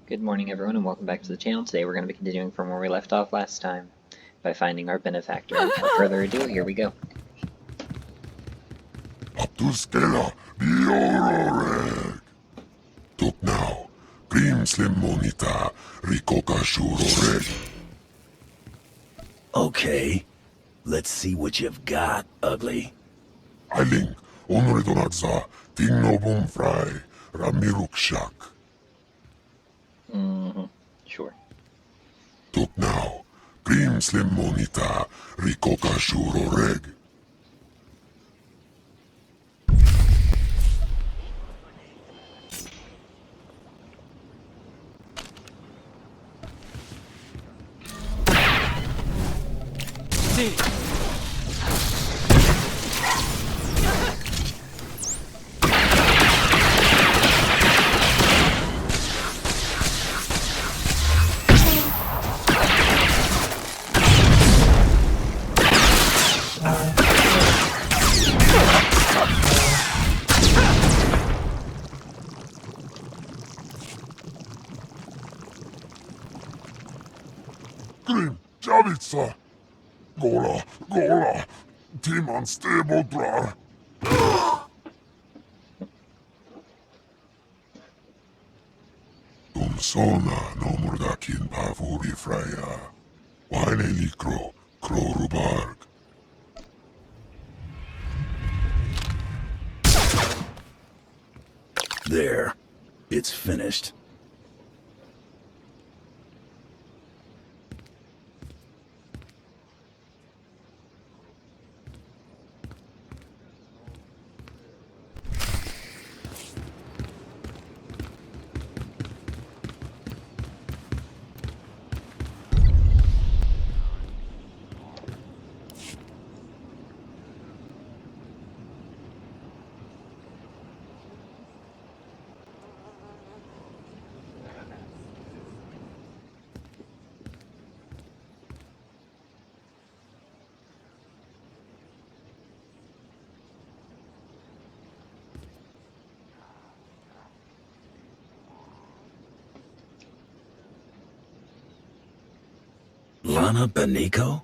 Good morning everyone and welcome back to the channel. Today we're going to be continuing from where we left off last time by finding our benefactor. Without further ado, here we go. Tuskela biororeg. Tuk now, cream slim monita, rikoka shuroreg. Okay, let's see what you've got, ugly. Ailing, onredonatsa, tingno bum fry, ramirukshak. Sure. Tuk now, cream slim monita, rikoka shuroreg. Grim, Javitsa! Gola, Timan stable drar. Sona no murdakin pavuri fraya. Wine likro, krorubarg. There. It's finished. Lana Beniko?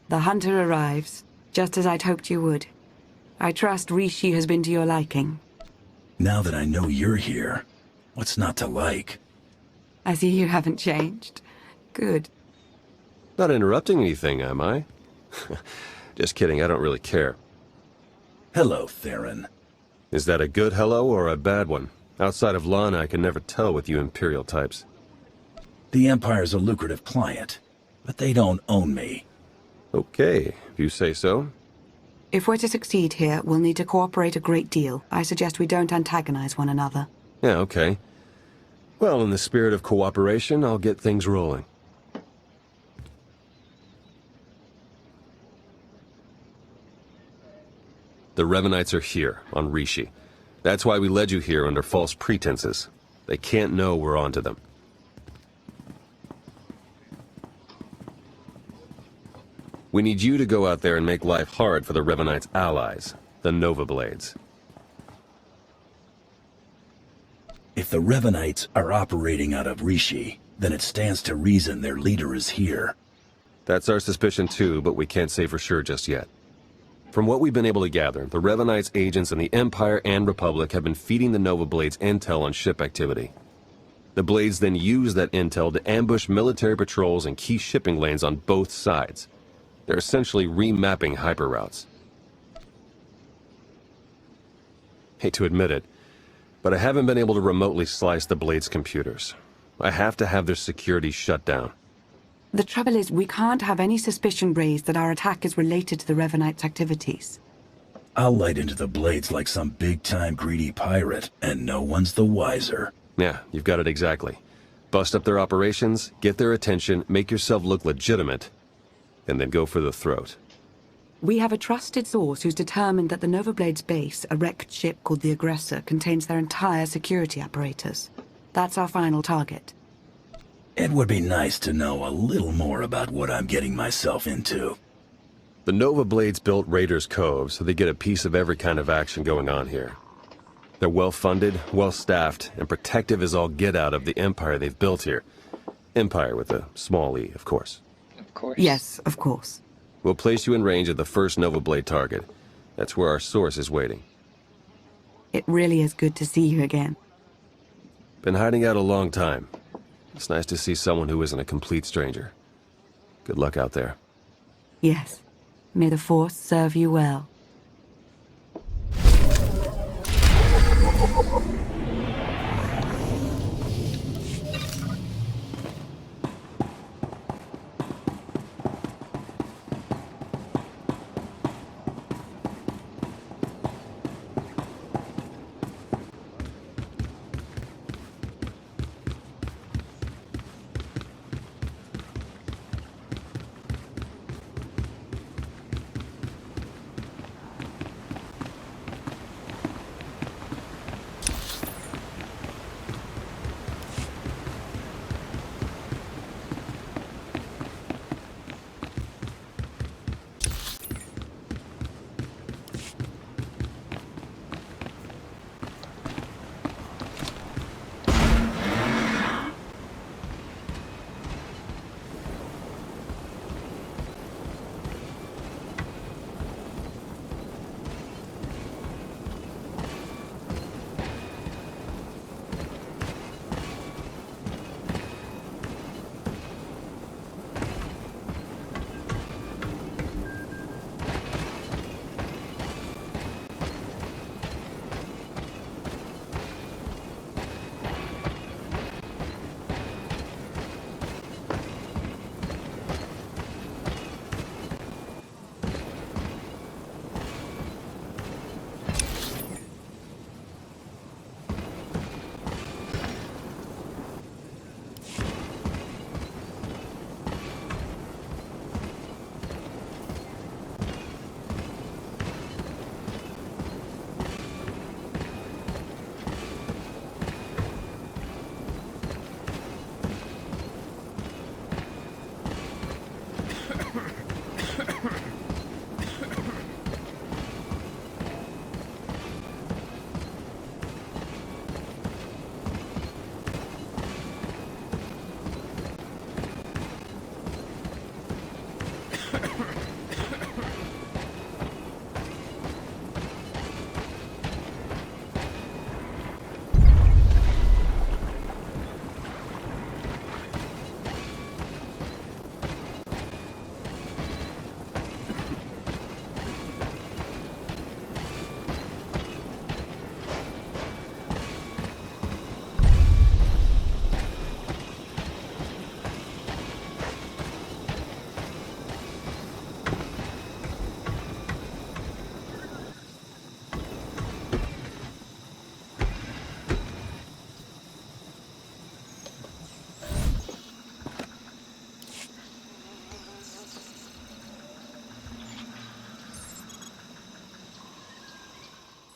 The hunter arrives, just as I'd hoped you would. I trust Rishi has been to your liking. Now that I know you're here, what's not to like? I see you haven't changed. Good. Not interrupting anything, am I? Just kidding, I don't really care. Hello, Theron. Is that a good hello or a bad one? Outside of Lana, I can never tell with you Imperial types. The Empire's a lucrative client, but they don't own me. Okay, if you say so. If we're to succeed here, we'll need to cooperate a great deal. I suggest we don't antagonize one another. Yeah, okay. Well, in the spirit of cooperation, I'll get things rolling. The Revenites are here, on Rishi. That's why we led you here under false pretenses. They can't know we're onto them. We need you to go out there and make life hard for the Revenites' allies, the Nova Blades. If the Revenites are operating out of Rishi, then it stands to reason their leader is here. That's our suspicion too, but we can't say for sure just yet. From what we've been able to gather, the Revenites' agents in the Empire and Republic have been feeding the Nova Blades intel on ship activity. The Blades then use that intel to ambush military patrols and key shipping lanes on both sides. They're essentially remapping hyperroutes. Hate to admit it, but I haven't been able to remotely slice the Blades' computers. I have to have their security shut down. The trouble is, we can't have any suspicion raised that our attack is related to the Revenites' activities. I'll light into the Blades like some big-time greedy pirate, and no one's the wiser. Yeah, you've got it exactly. Bust up their operations, get their attention, make yourself look legitimate, and then go for the throat. We have a trusted source who's determined that the Nova Blades base, a wrecked ship called the Aggressor, contains their entire security apparatus. That's our final target. It would be nice to know a little more about what I'm getting myself into. The Nova Blades built Raiders Cove, so they get a piece of every kind of action going on here. They're well-funded, well-staffed, and protective as all get out of the empire they've built here. Empire with a small e, of course. Of course. Yes, of course. We'll place you in range of the first Nova Blade target. That's where our source is waiting. It really is good to see you again. Been hiding out a long time. It's nice to see someone who isn't a complete stranger. Good luck out there. Yes. May the Force serve you well.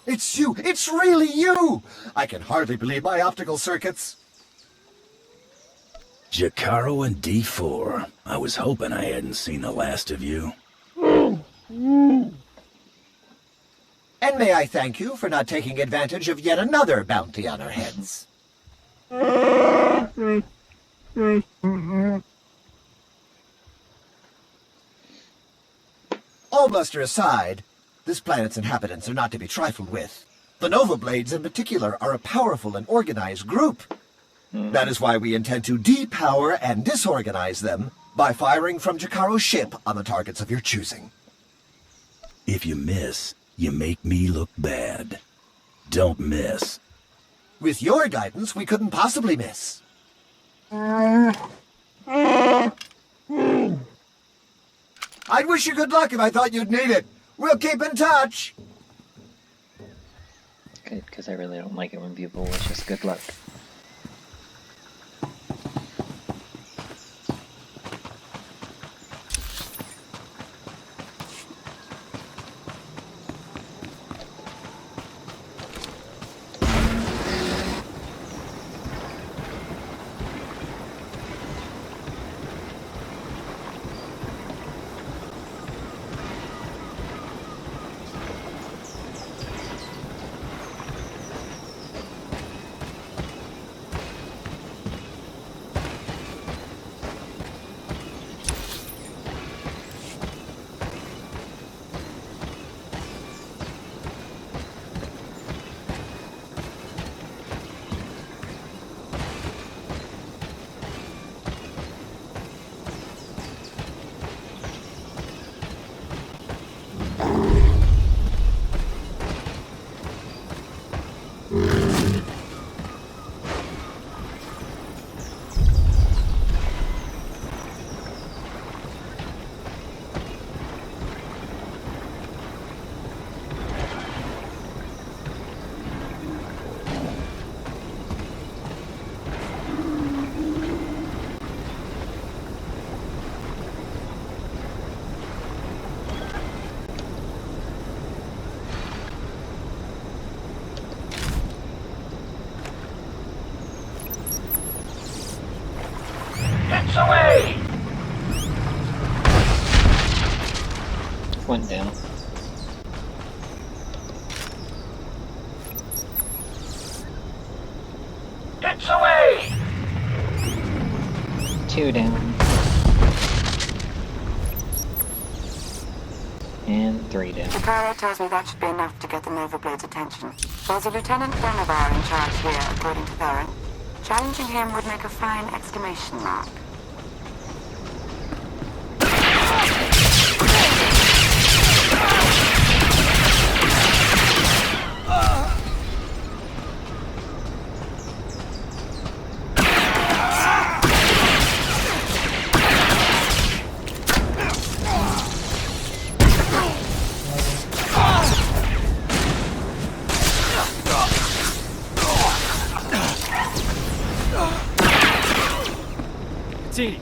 It's you! It's really you! I can hardly believe my optical circuits. Jakaro and D4. I was hoping I hadn't seen the last of you. And may I thank you for not taking advantage of yet another bounty on our heads. All bluster aside, this planet's inhabitants are not to be trifled with. The Nova Blades in particular are a powerful and organized group. That is why we intend to depower and disorganize them by firing from Jakaro's ship on the targets of your choosing. If you miss, you make me look bad. Don't miss. With your guidance, we couldn't possibly miss. I'd wish you good luck if I thought you'd need it. We'll keep in touch. Good, because I really don't like it when people wish us good luck. Away! One down. It's away! Two down. And three down. The pilot tells me that should be enough to get the Nova Blade's attention. There's a Lieutenant Gremory in charge here, according to Theron. Challenging him would make a fine exclamation mark. See.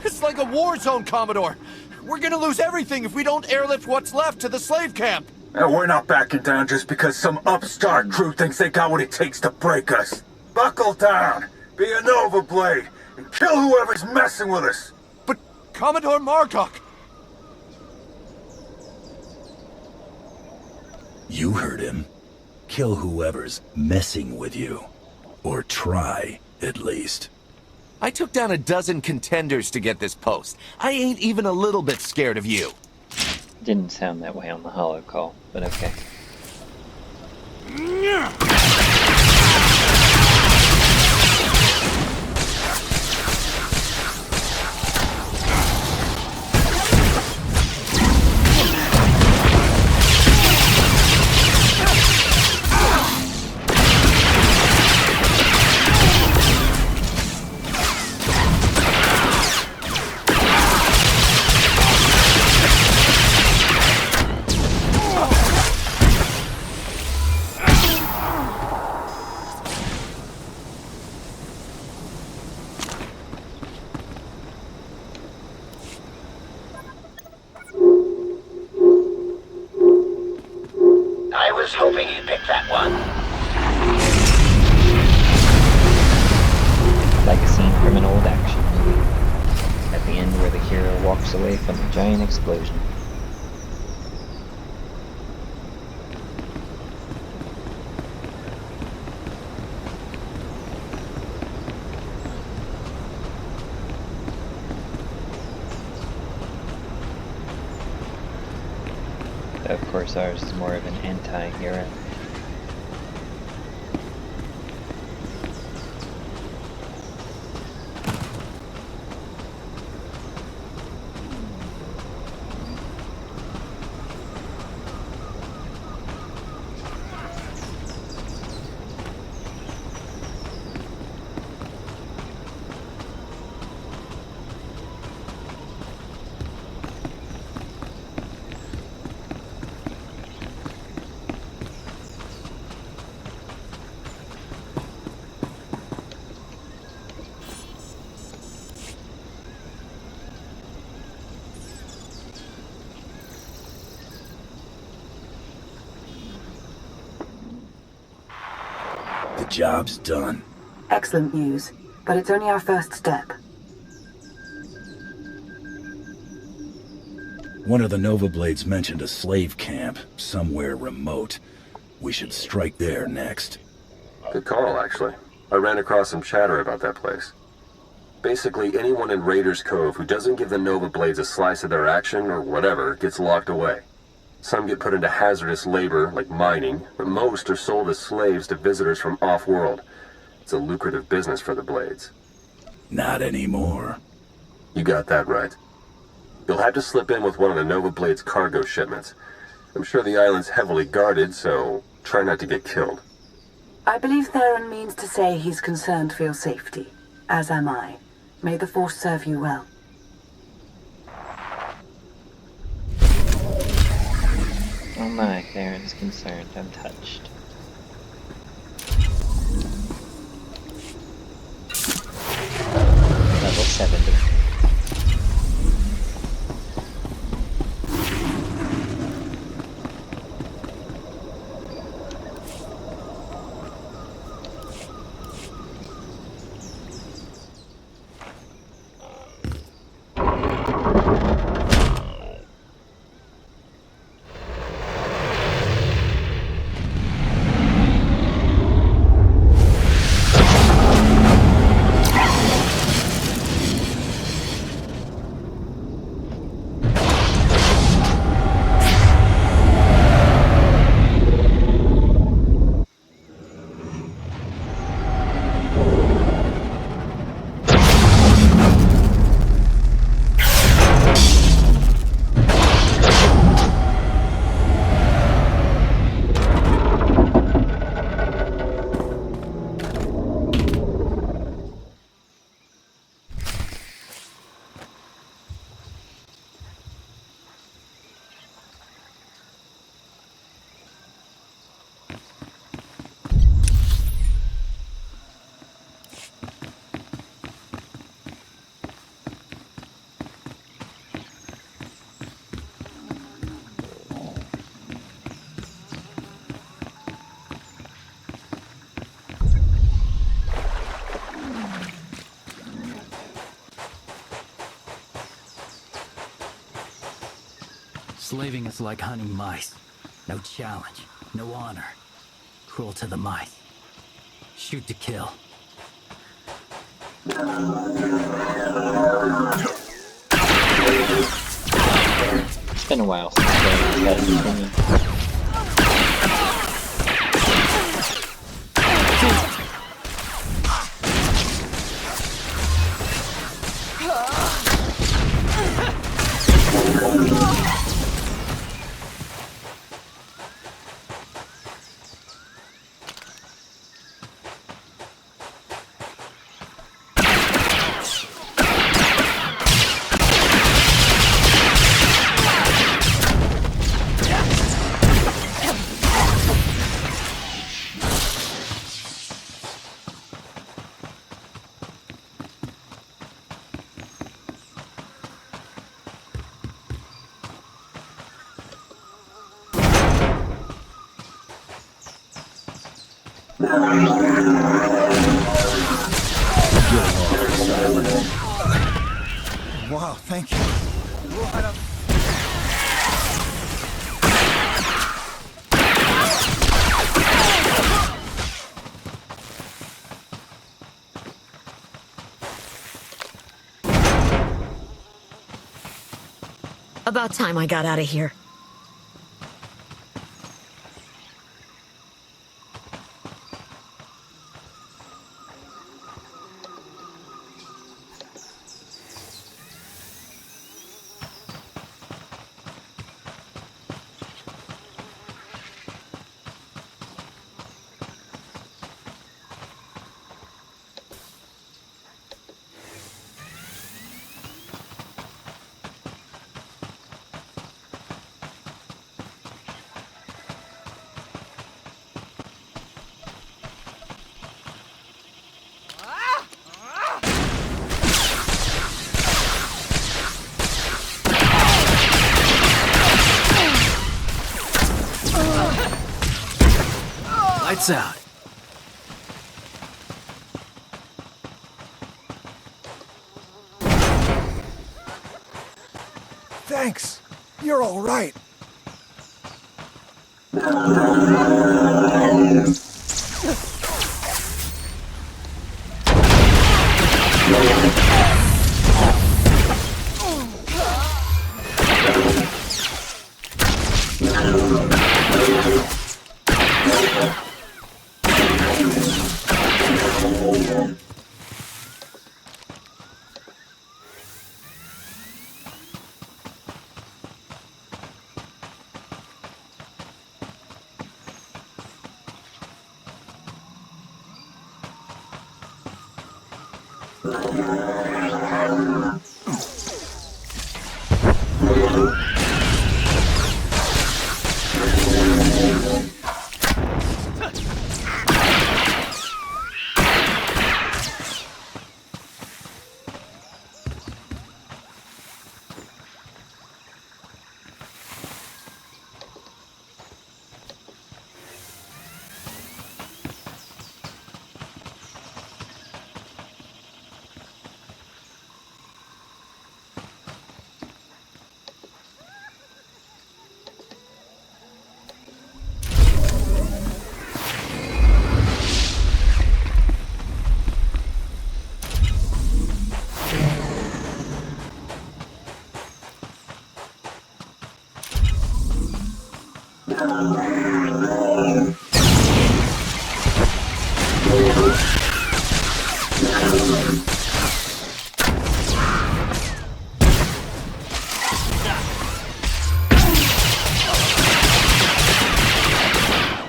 It's like a war zone, Commodore. We're gonna lose everything if we don't airlift what's left to the slave camp. And we're not backing down just because some upstart crew thinks they got what it takes to break us. Buckle down, be a Nova Blade, and kill whoever's messing with us. But Commodore Marcock... You heard him. Kill whoever's messing with you. Or try, at least. I took down a dozen contenders to get this post. I ain't even a little bit scared of you. Didn't sound that way on the holo call, but okay. I was hoping you'd pick that one. Like a scene from an old action movie. At the end where the hero walks away from a giant explosion. Of course, ours is more of an anti-hero. The job's done. Excellent news, but it's only our first step. One of the Nova Blades mentioned a slave camp somewhere remote. We should strike there next. Good call, actually. I ran across some chatter about that place. Basically, anyone in Raiders Cove who doesn't give the Nova Blades a slice of their action or whatever gets locked away. Some get put into hazardous labor, like mining, but most are sold as slaves to visitors from off-world. It's a lucrative business for the Blades. Not anymore. You got that right. You'll have to slip in with one of the Nova Blade's cargo shipments. I'm sure the island's heavily guarded, so try not to get killed. I believe Theron means to say he's concerned for your safety, as am I. May the Force serve you well. Oh my, Theron's concerned. I'm touched. Level 70. Slaving is like hunting mice. No challenge, no honor. Cruel to the mice. Shoot to kill. It's been a while since Theron's had an opinion. Wow, thank you. About time I got out of here. Lights out. Thanks. You're all right.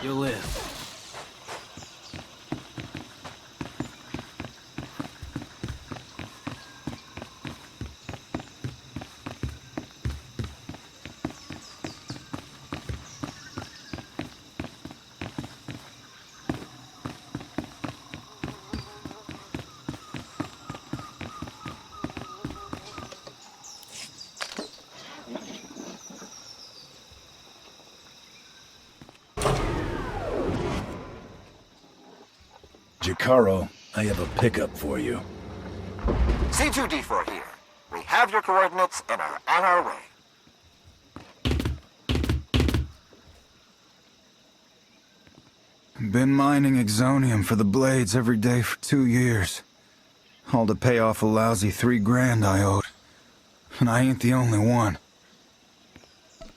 You'll live. Jakaro, I have a pickup for you. C2D4 here. We have your coordinates and are on our way. Been mining exonium for the blades every day for 2 years. All to pay off a lousy $3,000 I owed. And I ain't the only one.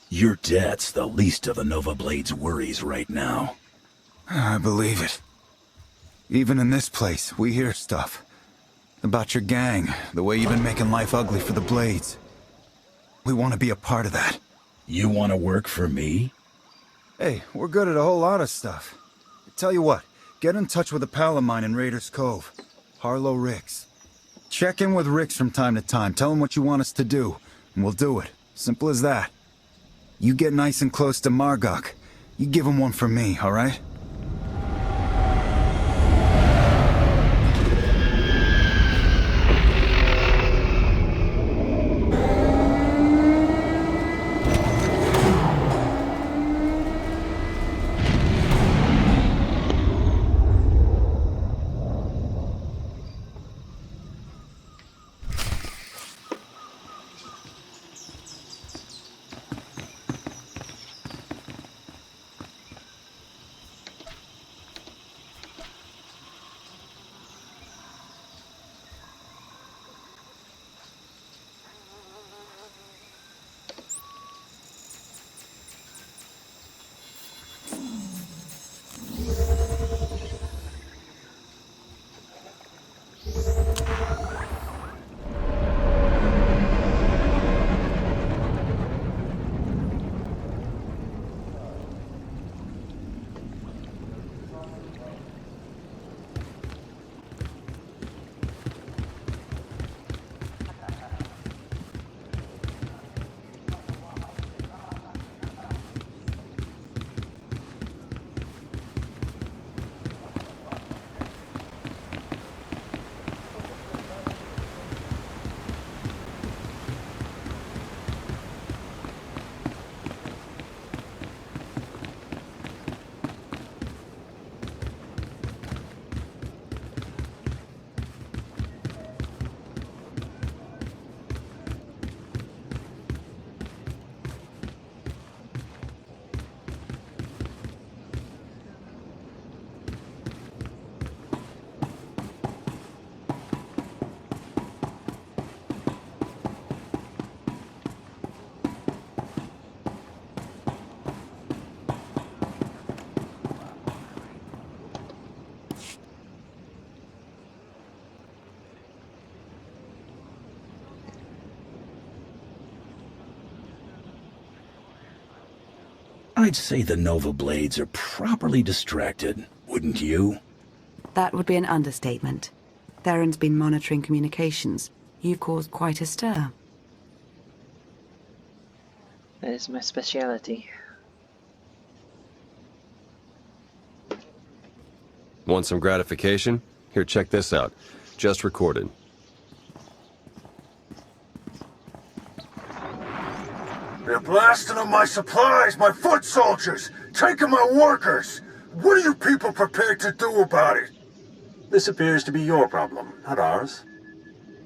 Your debt's the least of the Nova Blade's worries right now. I believe it. Even in this place, we hear stuff. About your gang, the way you've been making life ugly for the Blades. We want to be a part of that. You want to work for me? Hey, we're good at a whole lot of stuff. Tell you what, get in touch with a pal of mine in Raiders Cove, Harlow Ricks. Check in with Ricks from time to time, tell him what you want us to do, and we'll do it. Simple as that. You get nice and close to Margok. You give him one for me, alright? I'd say the Nova Blades are properly distracted, wouldn't you? That would be an understatement. Theron's been monitoring communications. You've caused quite a stir. That is my speciality. Want some gratification? Here, check this out. Just recorded. They're blasting on my supplies, my foot soldiers, taking my workers. What are you people prepared to do about it? This appears to be your problem, not ours.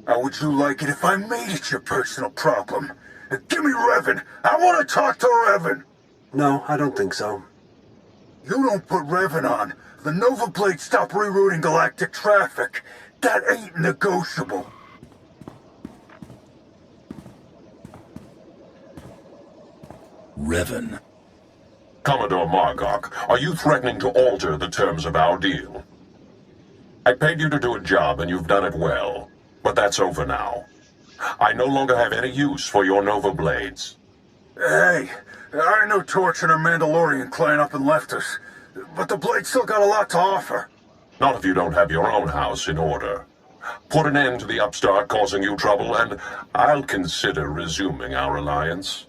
How would you like it if I made it your personal problem? Give me Revan. I want to talk to Revan. No, I don't think so. You don't put Revan on. The Nova Blades stop rerouting galactic traffic. That ain't negotiable. Revan. Commodore Margok, are you threatening to alter the terms of our deal? I paid you to do a job, and you've done it well. But that's over now. I no longer have any use for your Nova Blades. Hey, I know Torch and her Mandalorian clan up and left us. But the Blades still got a lot to offer. Not if you don't have your own house in order. Put an end to the upstart causing you trouble, and I'll consider resuming our alliance.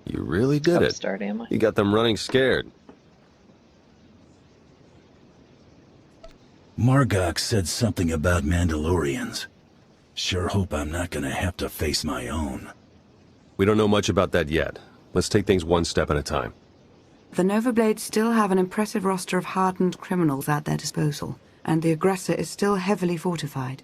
You really did it. Upstart, am I? You got them running scared. Margok said something about Mandalorians. Sure hope I'm not gonna have to face my own. We don't know much about that yet. Let's take things one step at a time. The Nova Blades still have an impressive roster of hardened criminals at their disposal, and the aggressor is still heavily fortified.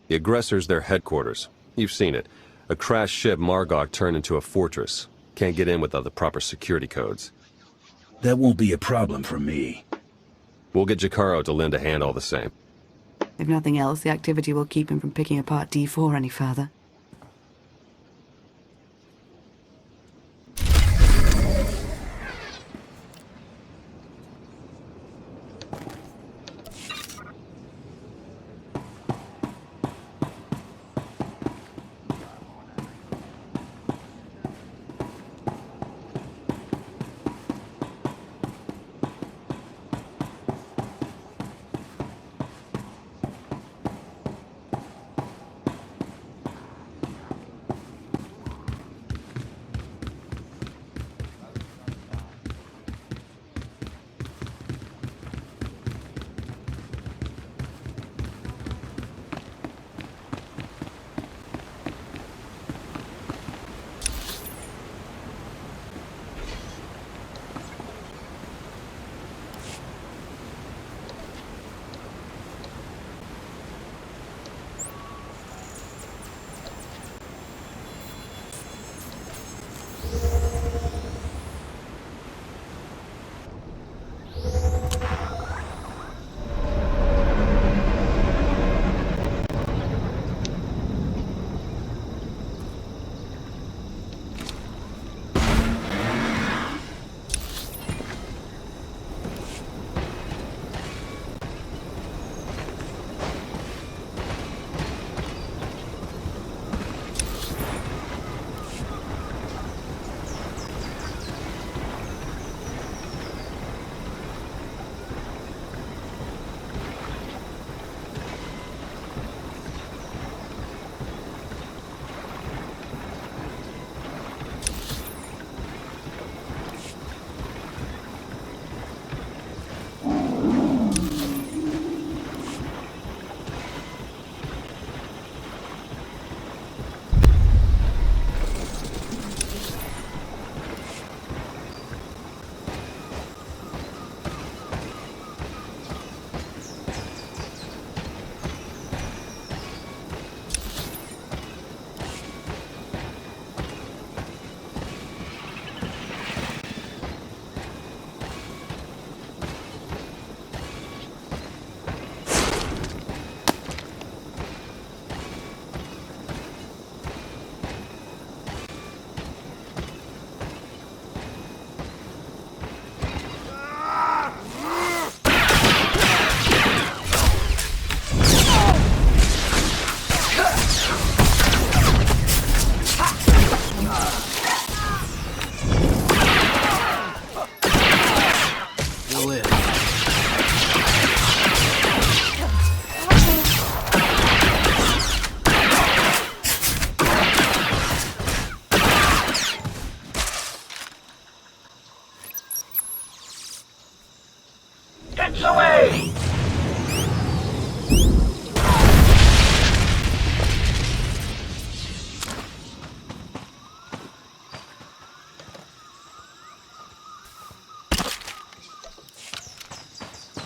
The aggressor's their headquarters. You've seen it. A crashed ship Margok turned into a fortress. Can't get in without the proper security codes. That won't be a problem for me. We'll get Jakaro to lend a hand all the same. If nothing else, the activity will keep him from picking apart D4 any further.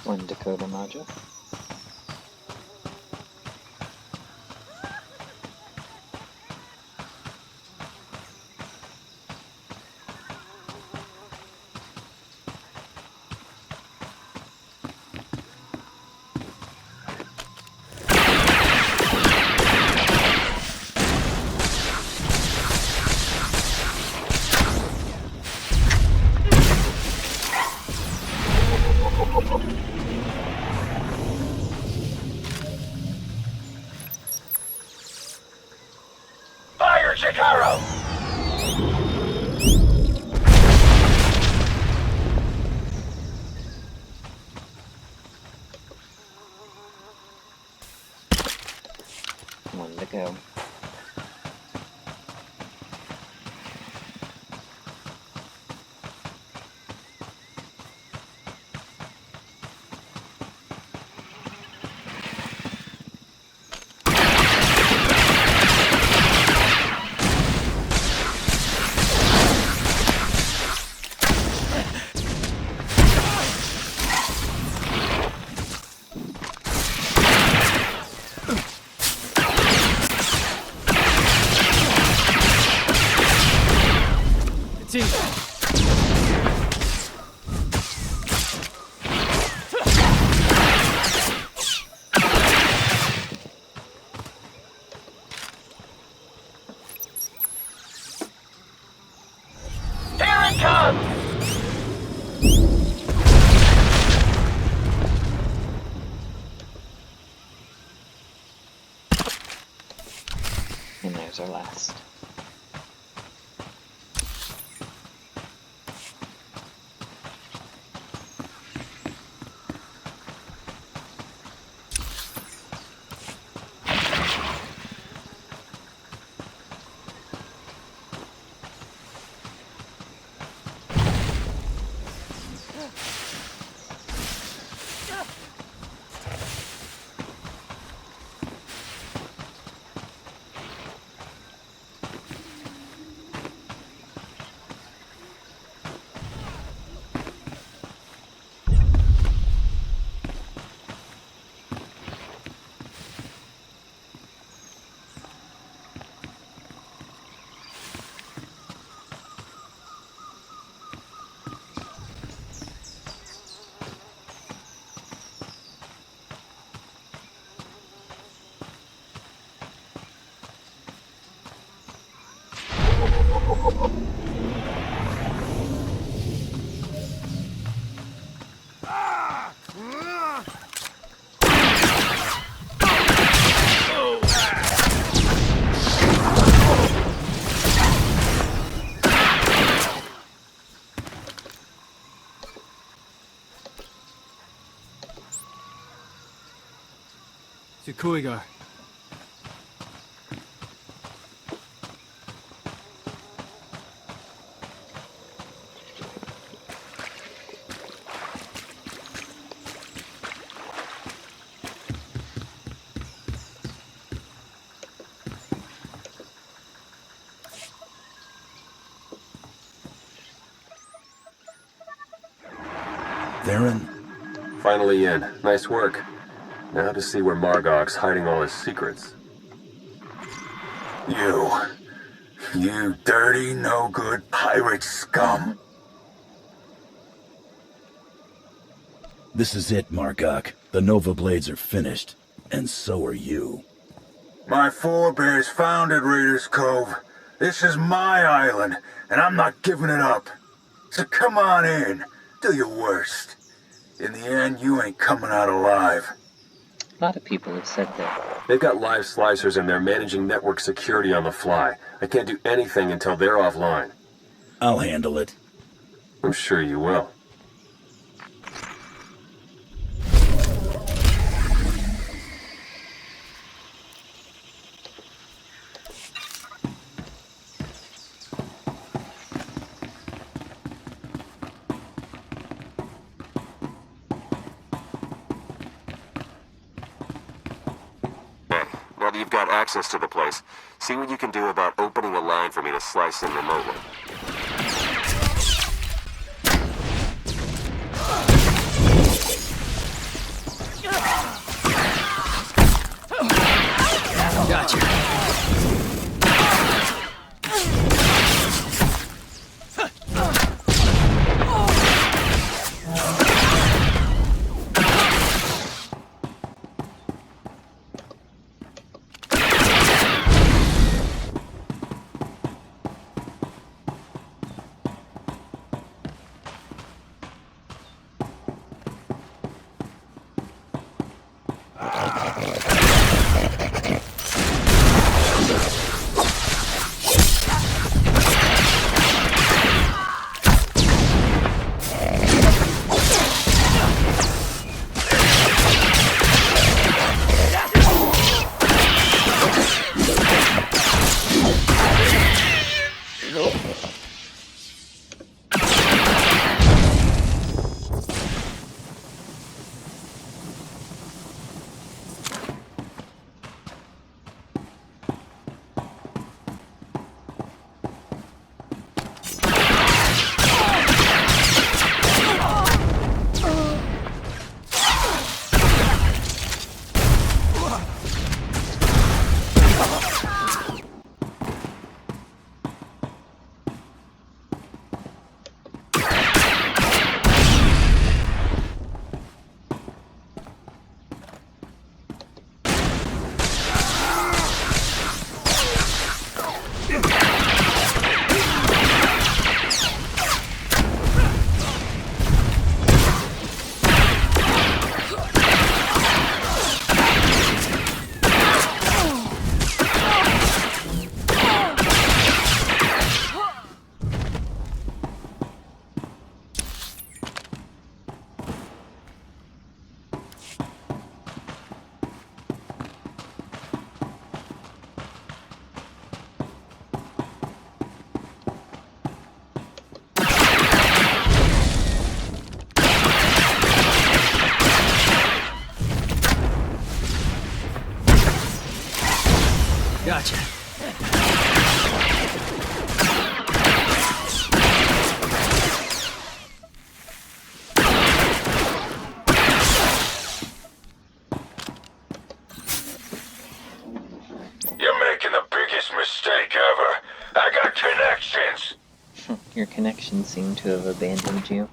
One decoder module. One to go. And there's our last. Kuigar. Theron? Finally in. Nice work. Now to see where Margok's hiding all his secrets. You dirty, no-good pirate scum. This is it, Margok. The Nova Blades are finished. And so are you. My forebears founded Raiders Cove. This is my island, and I'm not giving it up. So come on in. Do your worst. In the end, you ain't coming out alive. A lot of people have said that. They've got live slicers and they're managing network security on the fly. I can't do anything until they're offline. I'll handle it. I'm sure you will. Now that you've got access to the place, see what you can do about opening a line for me to slice in remotely. Gotcha. You're making the biggest mistake ever. I got connections. Your connections seem to have abandoned you.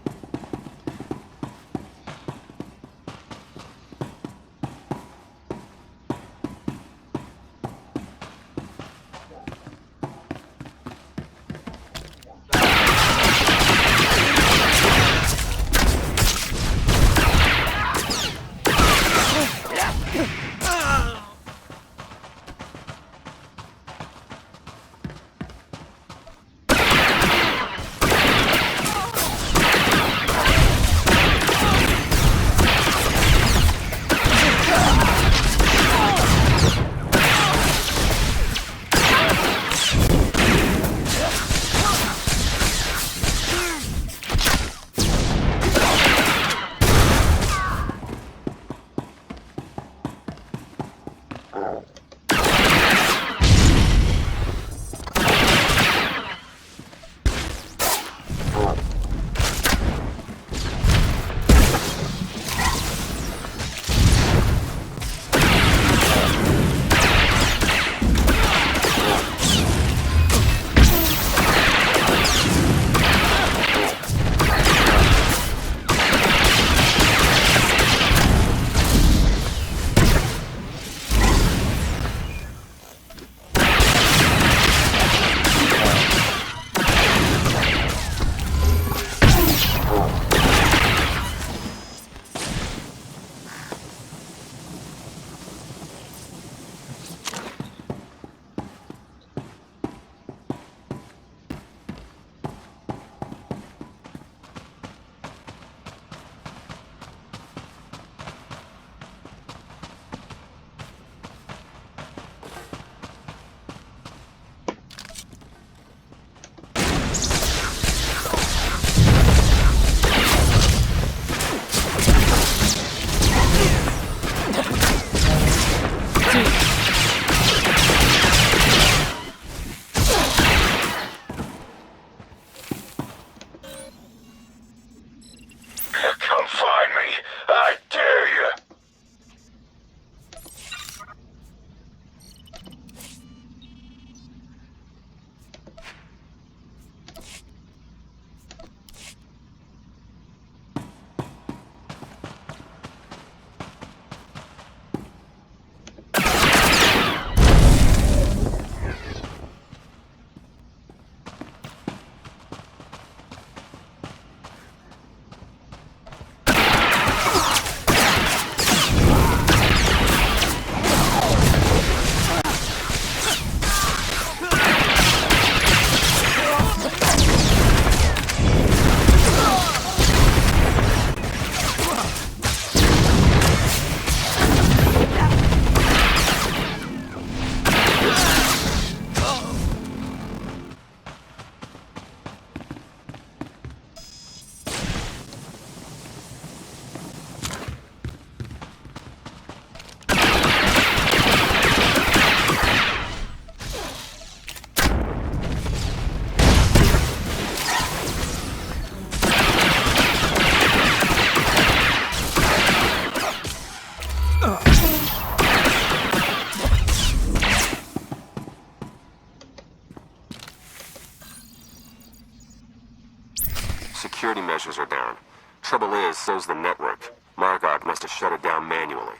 security measures are down. Trouble is, so's the network. Margok must have shut it down manually.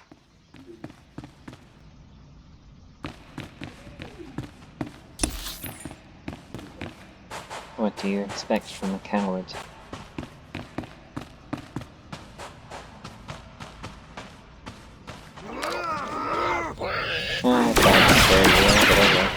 What do you expect from a coward? Oh, I thought I'd spare you, but oh well.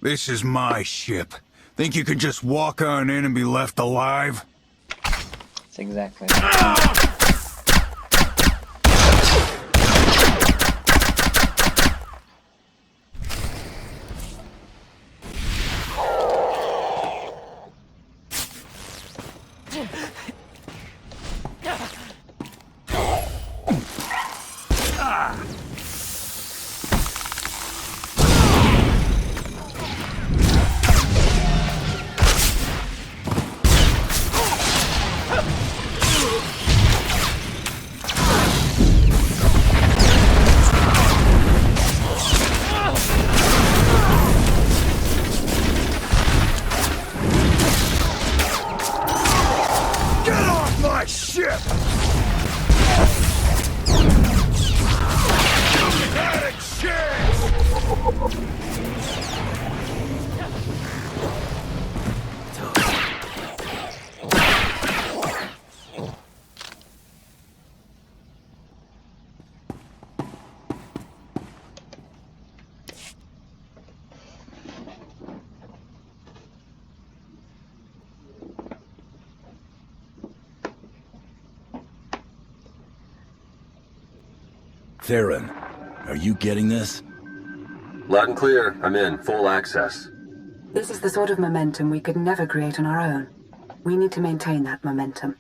This is my ship. Think you can just walk on in and be left alive? That's exactly. Theron, are you getting this? Loud and clear. I'm in. Full access. This is the sort of momentum we could never create on our own. We need to maintain that momentum.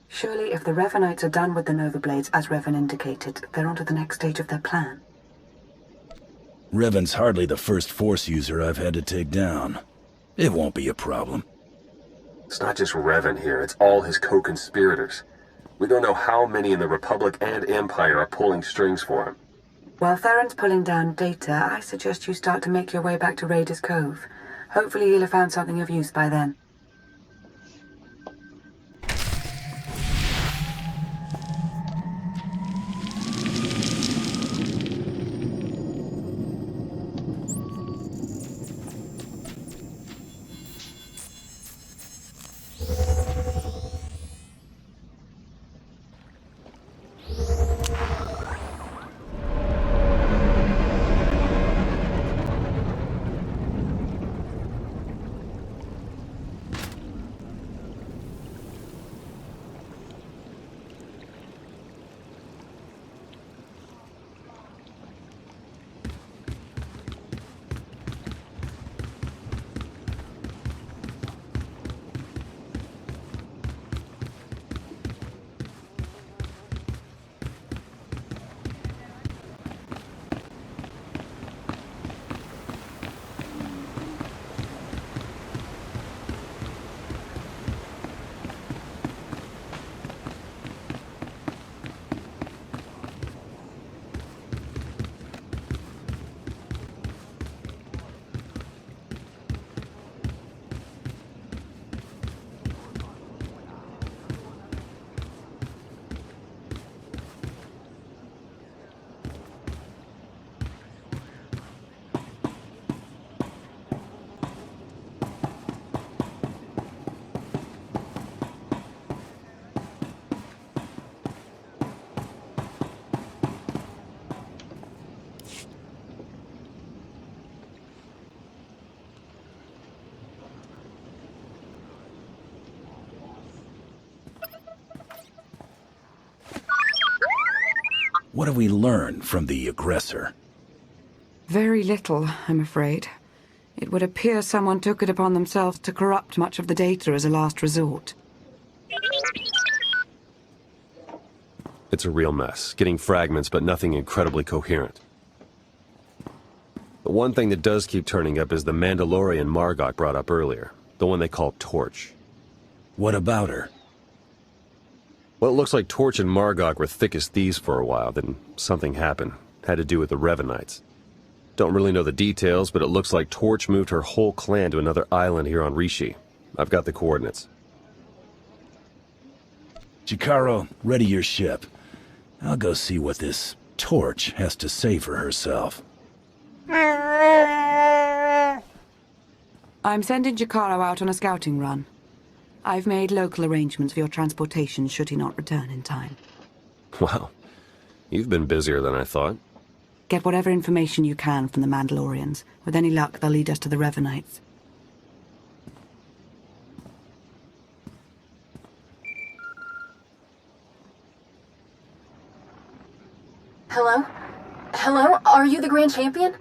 Surely if the Revenites are done with the Nova Blades, as Revan indicated, they're on to the next stage of their plan. Revan's hardly the first Force user I've had to take down. It won't be a problem. It's not just Revan here. It's all his co-conspirators. We don't know how many in the Republic and Empire are pulling strings for him. While Theron's pulling down data, I suggest you start to make your way back to Raiders Cove. Hopefully he'll have found something of use by then. What have we learned from the aggressor? Very little, I'm afraid. It would appear someone took it upon themselves to corrupt much of the data as a last resort. It's a real mess, getting fragments but nothing incredibly coherent. The one thing that does keep turning up is the Mandalorian Margok brought up earlier, the one they call Torch. What about her? Well, it looks like Torch and Margok were thick as thieves for a while, then something happened. Had to do with the Revenites. Don't really know the details, but it looks like Torch moved her whole clan to another island here on Rishi. I've got the coordinates. Chikaro, ready your ship. I'll go see what this Torch has to say for herself. I'm sending Jakaro out on a scouting run. I've made local arrangements for your transportation should he not return in time. Wow. You've been busier than I thought. Get whatever information you can from the Mandalorians. With any luck, they'll lead us to the Revenites. Hello? Hello? Are you the Grand Champion?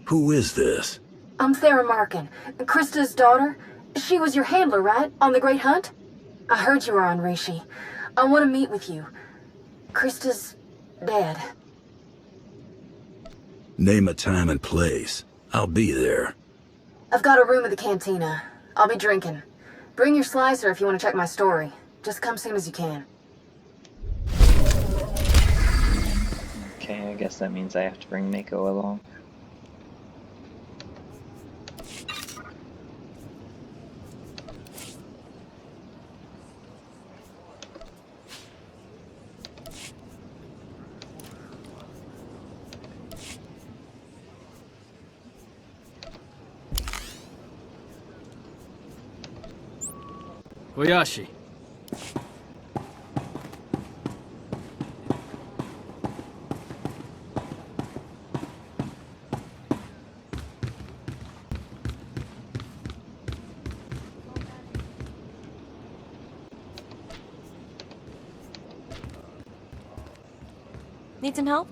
Who is this? I'm Sarah Markin, Krista's daughter. She was your handler, right? On the Great Hunt? I heard you were on Rishi. I want to meet with you. Krista's dead. Name a time and place. I'll be there. I've got a room at the cantina. I'll be drinking. Bring your slicer if you want to check my story. Just come soon as you can. Okay, I guess that means I have to bring Mako along. Koyashi. Need some help?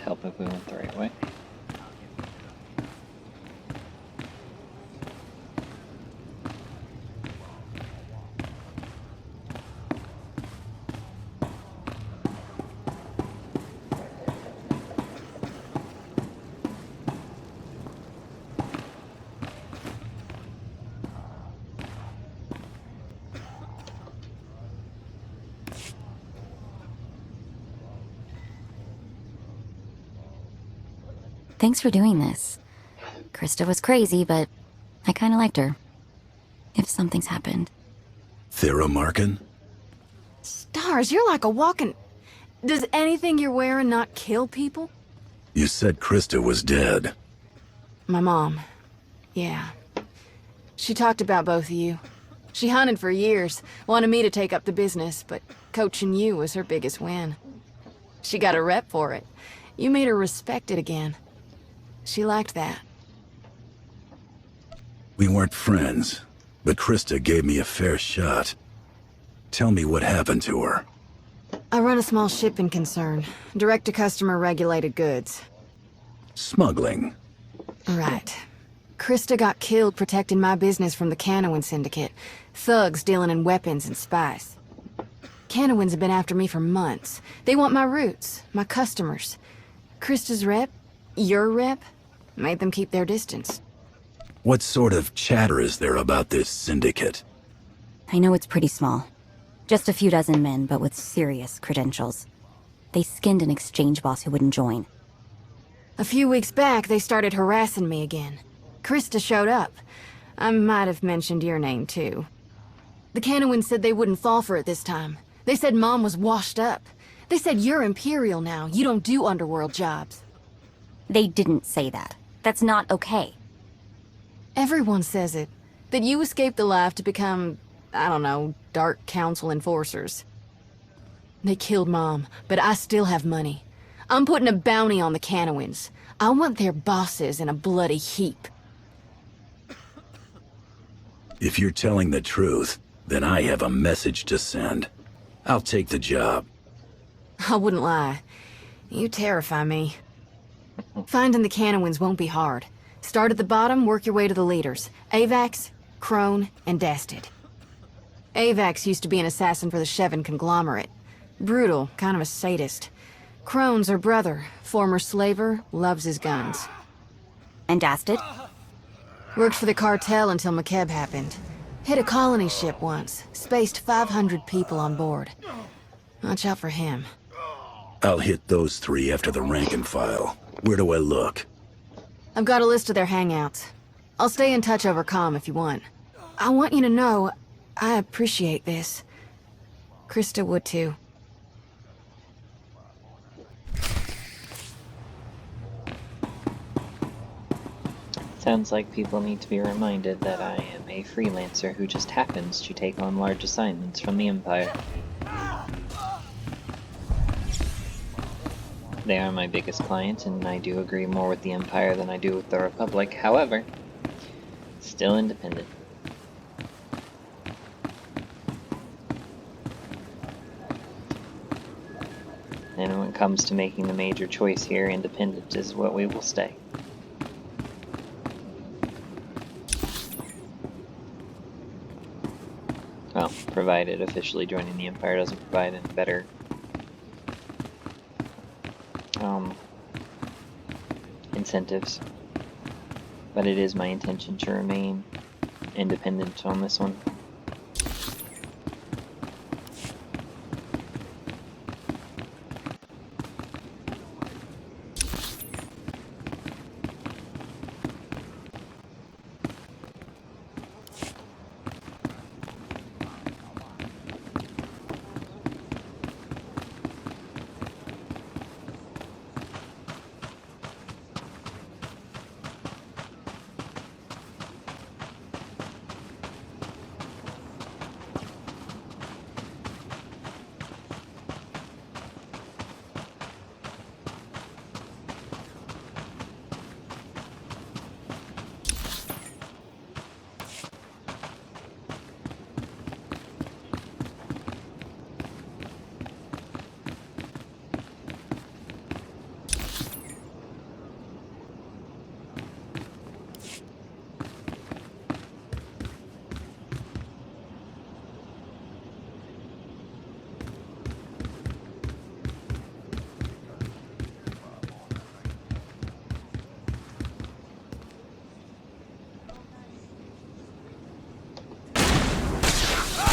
Help if we went the right way. Thanks for doing this. Krista was crazy, but I kinda liked her. If something's happened. Thera Markin? Stars, you're like a walking... Does anything you're wearing not kill people? You said Krista was dead. My mom. Yeah. She talked about both of you. She hunted for years, wanted me to take up the business, but coaching you was her biggest win. She got a rep for it. You made her respect it again. She liked that. We weren't friends, but Krista gave me a fair shot. Tell me what happened to her. I run a small shipping concern. Direct-to-customer regulated goods. Smuggling. Right. Krista got killed protecting my business from the Canawan Syndicate. Thugs dealing in weapons and spice. Canawans have been after me for months. They want my roots, my customers. Krista's rep, your rep, made them keep their distance. What sort of chatter is there about this syndicate? I know it's pretty small. Just a few dozen men, but with serious credentials. They skinned an exchange boss who wouldn't join. A few weeks back, they started harassing me again. Krista showed up. I might have mentioned your name, too. The Canowins said they wouldn't fall for it this time. They said Mom was washed up. They said you're Imperial now. You don't do underworld jobs. They didn't say that. That's not okay. Everyone says it. That you escaped alive to become, I don't know, Dark Council enforcers. They killed Mom, but I still have money. I'm putting a bounty on the Canowins. I want their bosses in a bloody heap. If you're telling the truth, then I have a message to send. I'll take the job. I wouldn't lie. You terrify me. Finding the Canowins won't be hard. Start at the bottom, work your way to the leaders. Avax, Crone, and Dastid. Avax used to be an assassin for the Shevin conglomerate. Brutal, kind of a sadist. Crone's her brother, former slaver, loves his guns. And Dastid? Worked for the cartel until McKeb happened. Hit a colony ship once, spaced 500 people on board. Watch out for him. I'll hit those three after the rank and file. Where do I look? I've got a list of their hangouts. I'll stay in touch over comm if you want. I want you to know, I appreciate this. Krista would too. Sounds like people need to be reminded that I am a freelancer who just happens to take on large assignments from the Empire. They are my biggest client, and I do agree more with the Empire than I do with the Republic. However, still independent. And when it comes to making the major choice here, independent is what we will stay. Well, provided officially joining the Empire doesn't provide any better incentives. But it is my intention to remain independent on this one.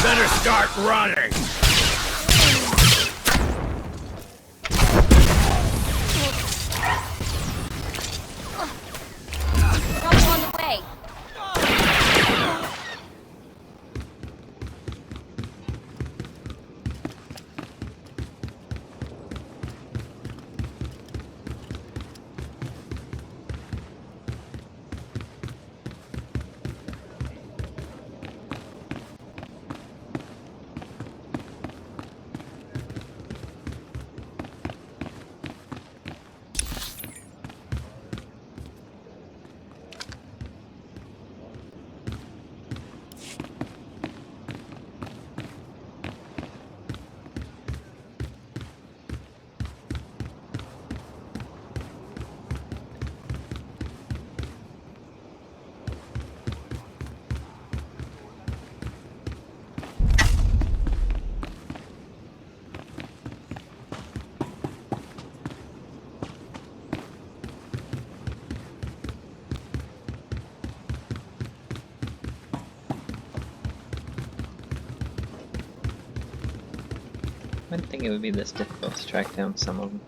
Better start running! Trouble on the way. I didn't think it would be this difficult to track down some of them.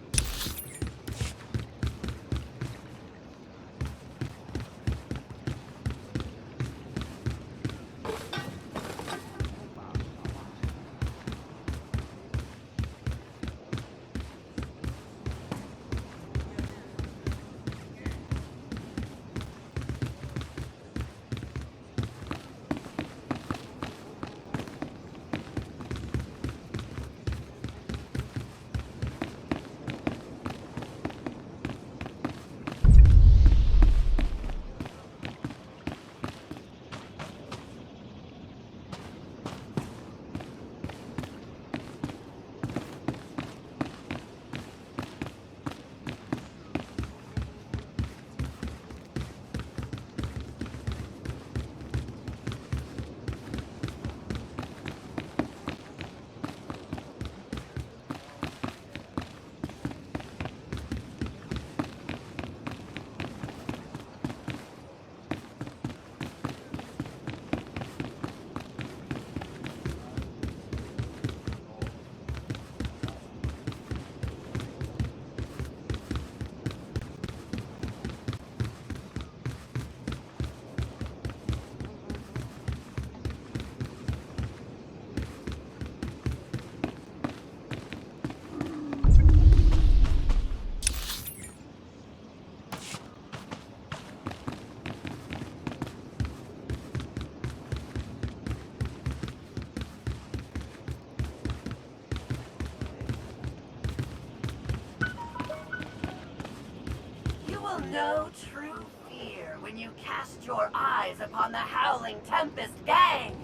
no true fear when you cast your eyes upon the Howling Tempest gang.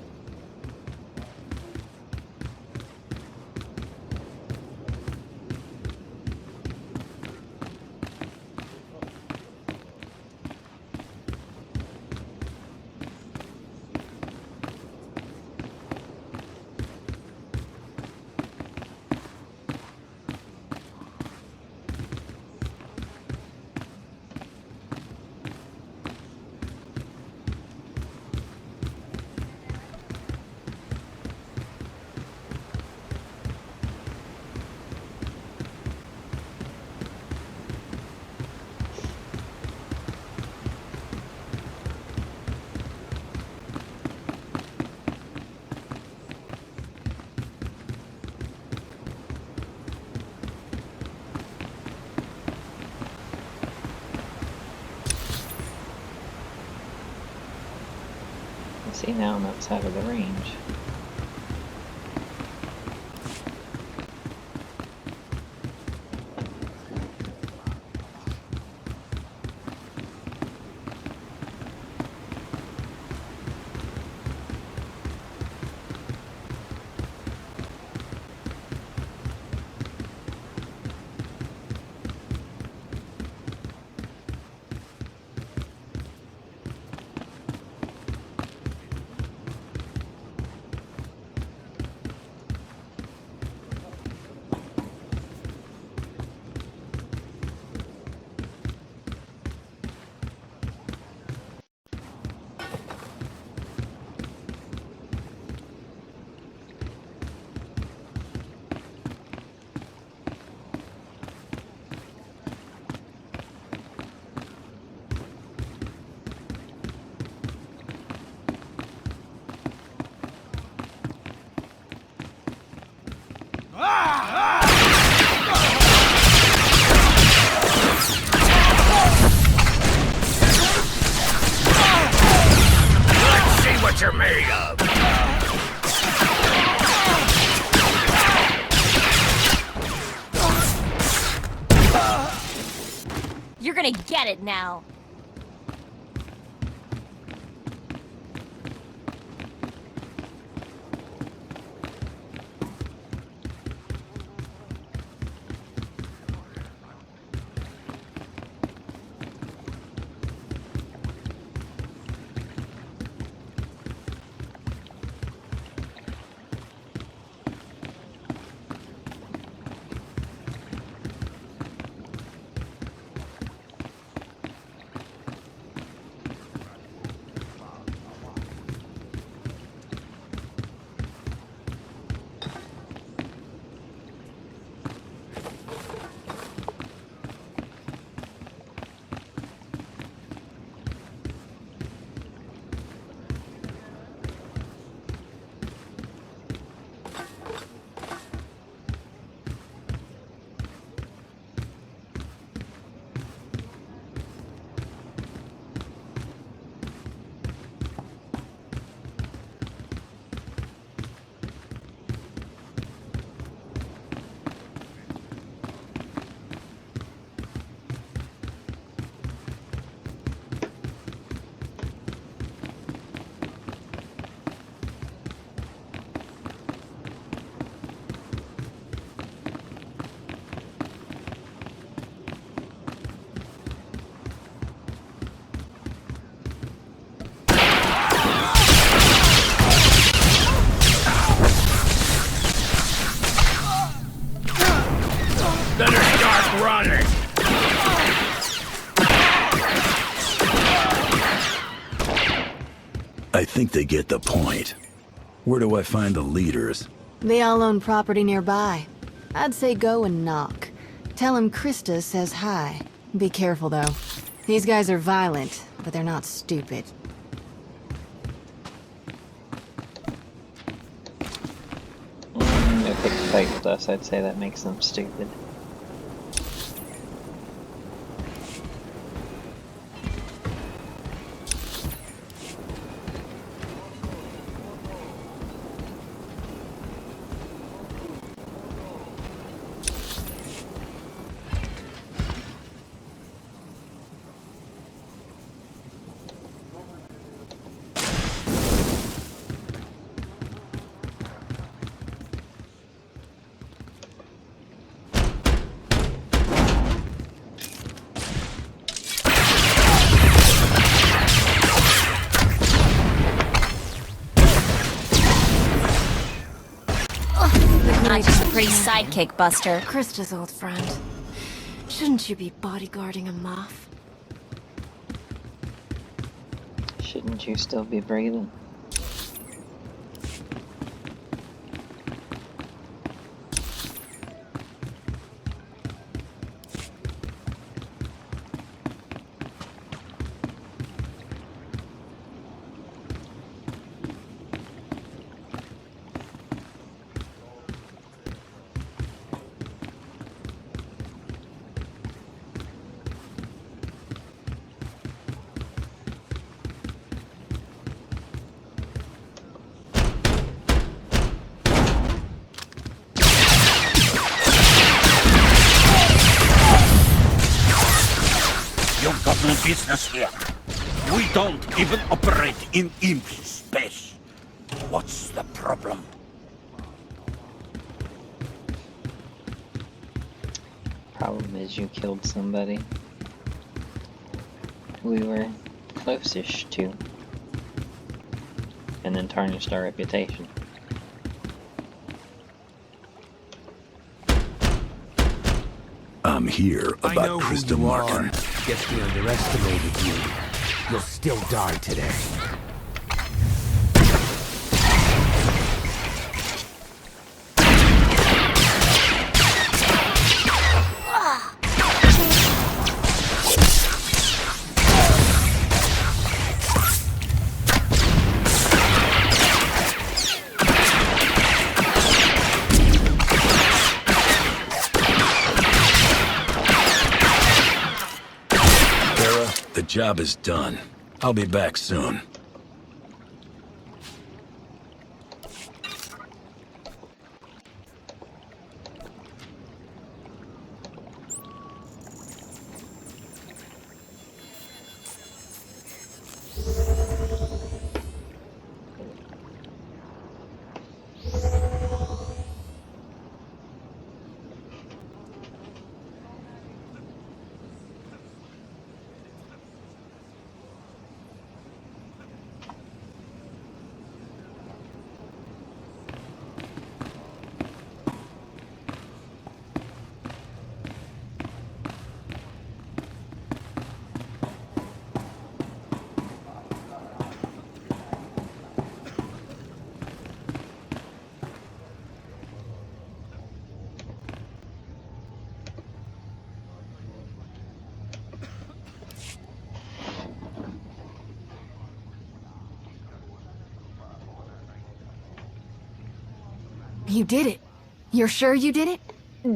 See, now I'm outside of the range. Let's see what you're made of. You're gonna get it now. Better start running. I think they get the point. Where do I find the leaders? They all own property nearby. I'd say go and knock. Tell him Krista says hi. Be careful, though. These guys are violent, but they're not stupid. If they fight with us, I'd say that makes them stupid. not just a pretty sidekick, Buster. Krista's old friend. Shouldn't you be bodyguarding a moth? Shouldn't you still be breathing? You've got no business here. We don't even operate in empty space. What's the problem? Problem is you killed somebody we were close-ish to, and then tarnished our reputation. I'm here about Krista Markin. Guess we underestimated you. You'll still die today. The job is done. I'll be back soon. You did it. You're sure you did it?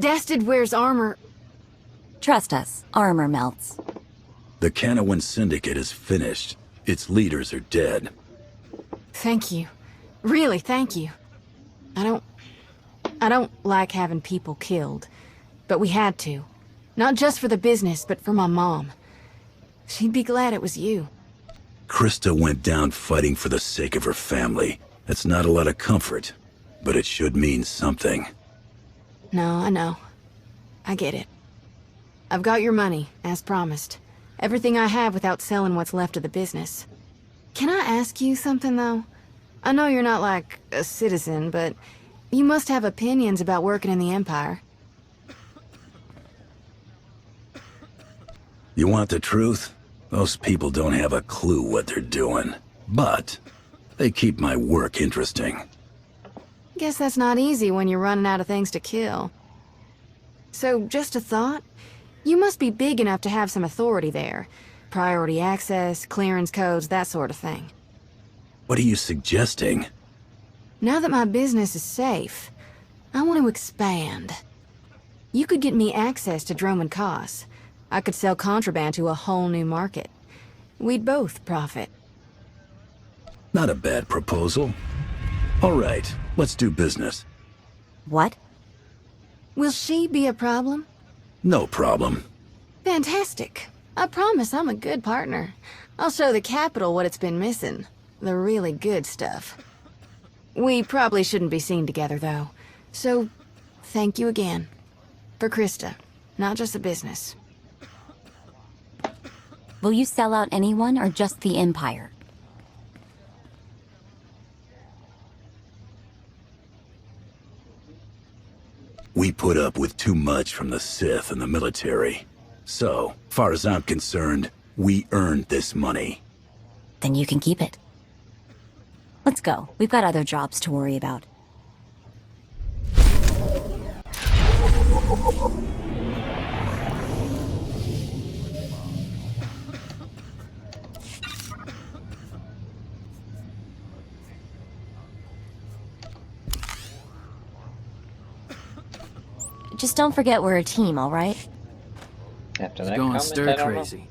Dastard wears armor. Trust us, armor melts. The Canawan Syndicate is finished. Its leaders are dead. Thank you. Really, thank you. I don't like having people killed. But we had to. Not just for the business, but for my mom. She'd be glad it was you. Krista went down fighting for the sake of her family. That's not a lot of comfort, but it should mean something. No, I know. I get it. I've got your money, as promised. Everything I have without selling what's left of the business. Can I ask you something, though? I know you're not like a citizen, but you must have opinions about working in the Empire. You want the truth? Most people don't have a clue what they're doing. But they keep my work interesting. Guess that's not easy when you're running out of things to kill. So, just a thought. You must be big enough to have some authority there. Priority access, clearance codes, that sort of thing. What are you suggesting? Now that my business is safe, I want to expand. You could get me access to Drome and Koss. I could sell contraband to a whole new market. We'd both profit. Not a bad proposal. All right, let's do business. What? Will she be a problem? No problem. Fantastic. I promise I'm a good partner. I'll show the Capitol what it's been missing. The really good stuff. We probably shouldn't be seen together, though. So, thank you again. For Krista, not just the business. Will you sell out anyone or just the Empire? We put up with too much from the Sith and the military. So, far as I'm concerned, we earned this money. Then you can keep it. Let's go. We've got other jobs to worry about. Just don't forget we're a team, all right? After It's that going comment, stir I don't know. crazy.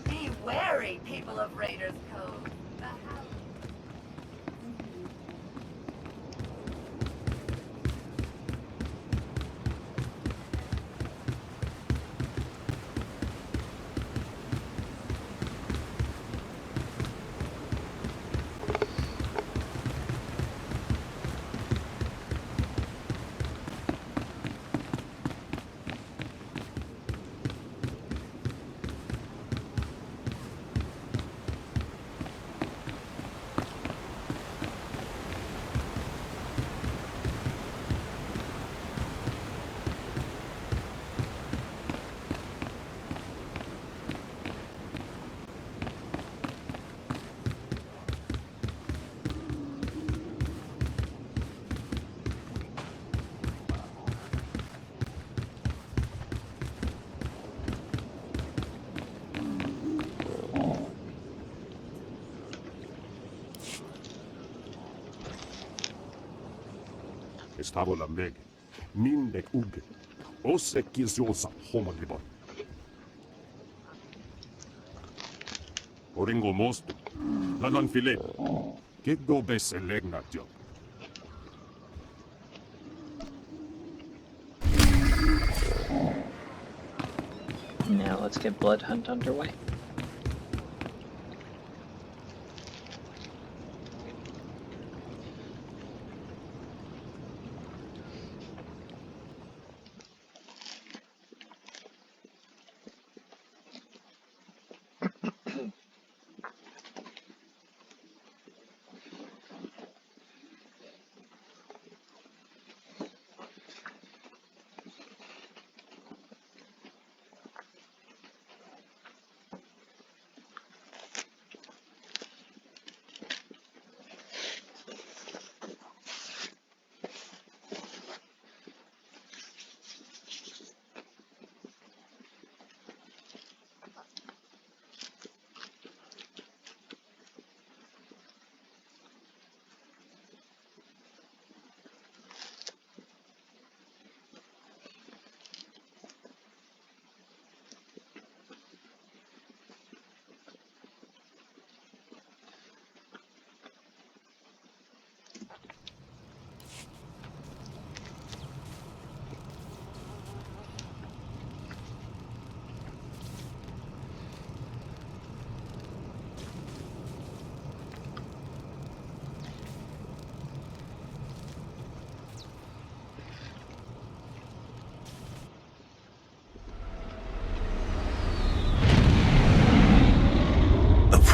Be wary, people of Raiders Cove. Stavola meg, mindek uge, osekkisiosa homagibon. Oringo mostu, lanan filet, keggo besse legnatjo. Now let's get Blood Hunt underway.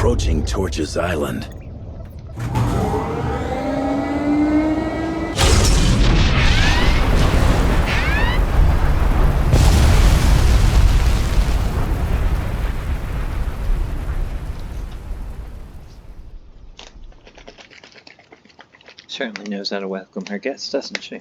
approaching Torches Island. Certainly knows how to welcome her guests, doesn't she?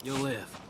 You'll live.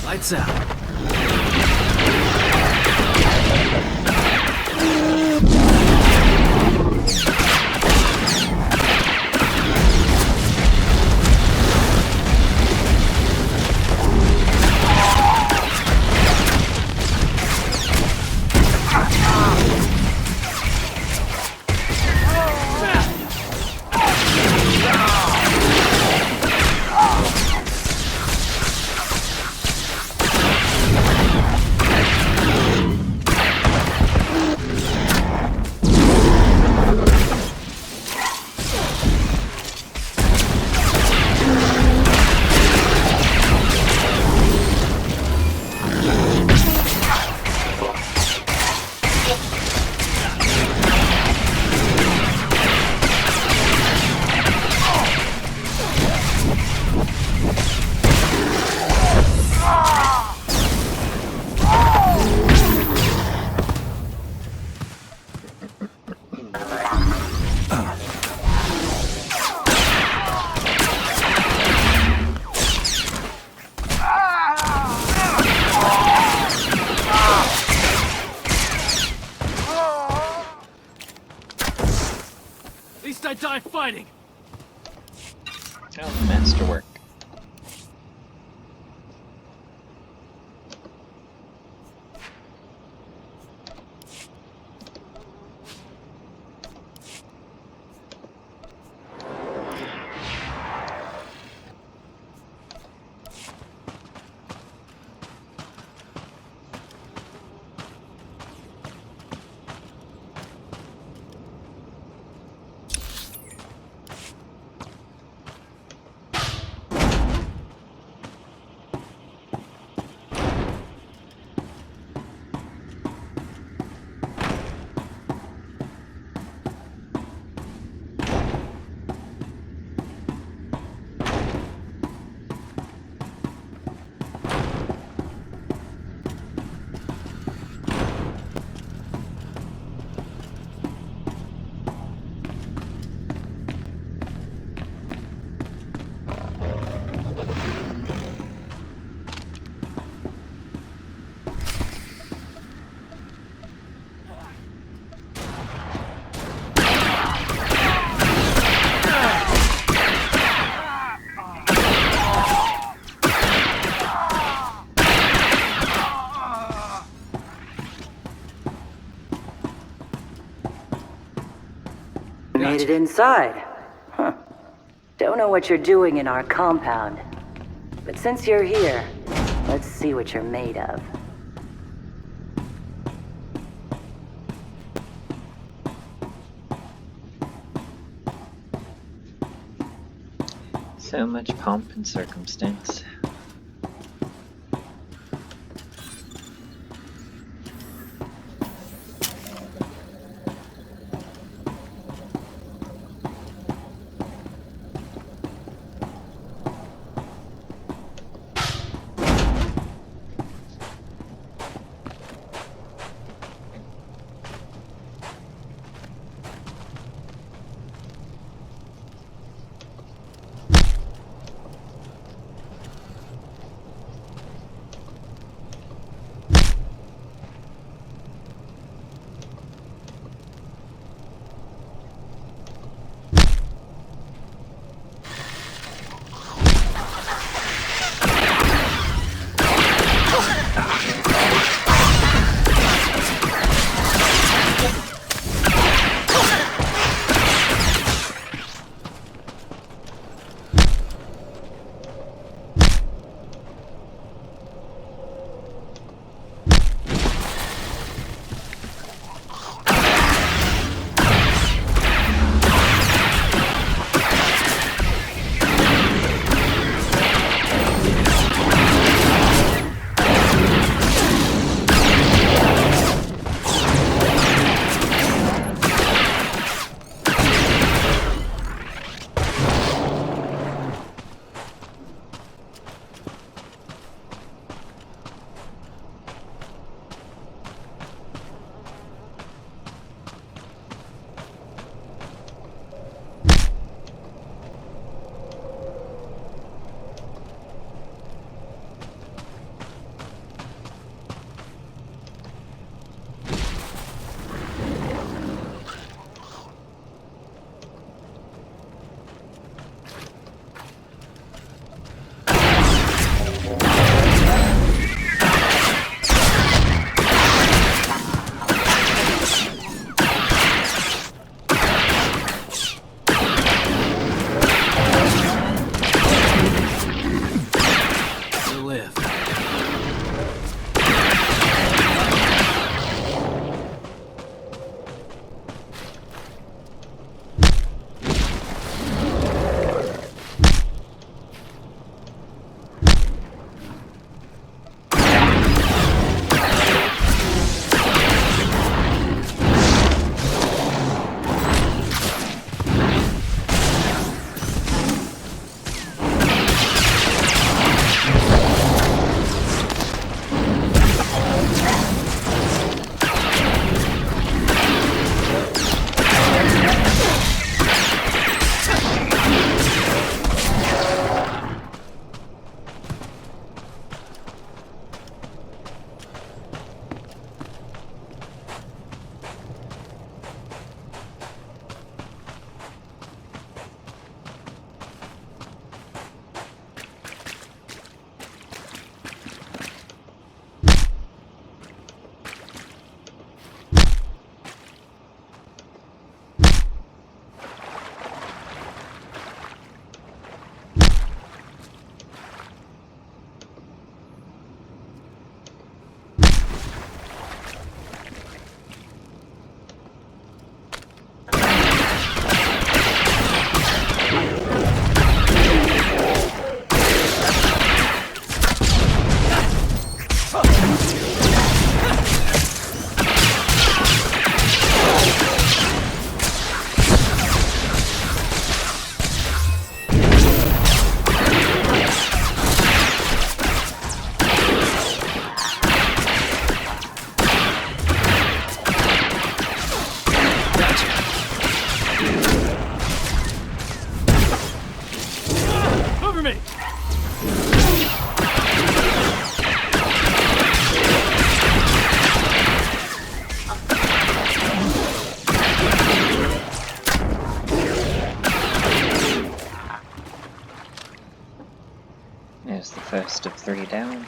Lights out. At least I die fighting. Oh, masterwork. Made it inside. Huh. Don't know what you're doing in our compound. But since you're here, let's see what you're made of. So much pomp and circumstance. Last of 3 down.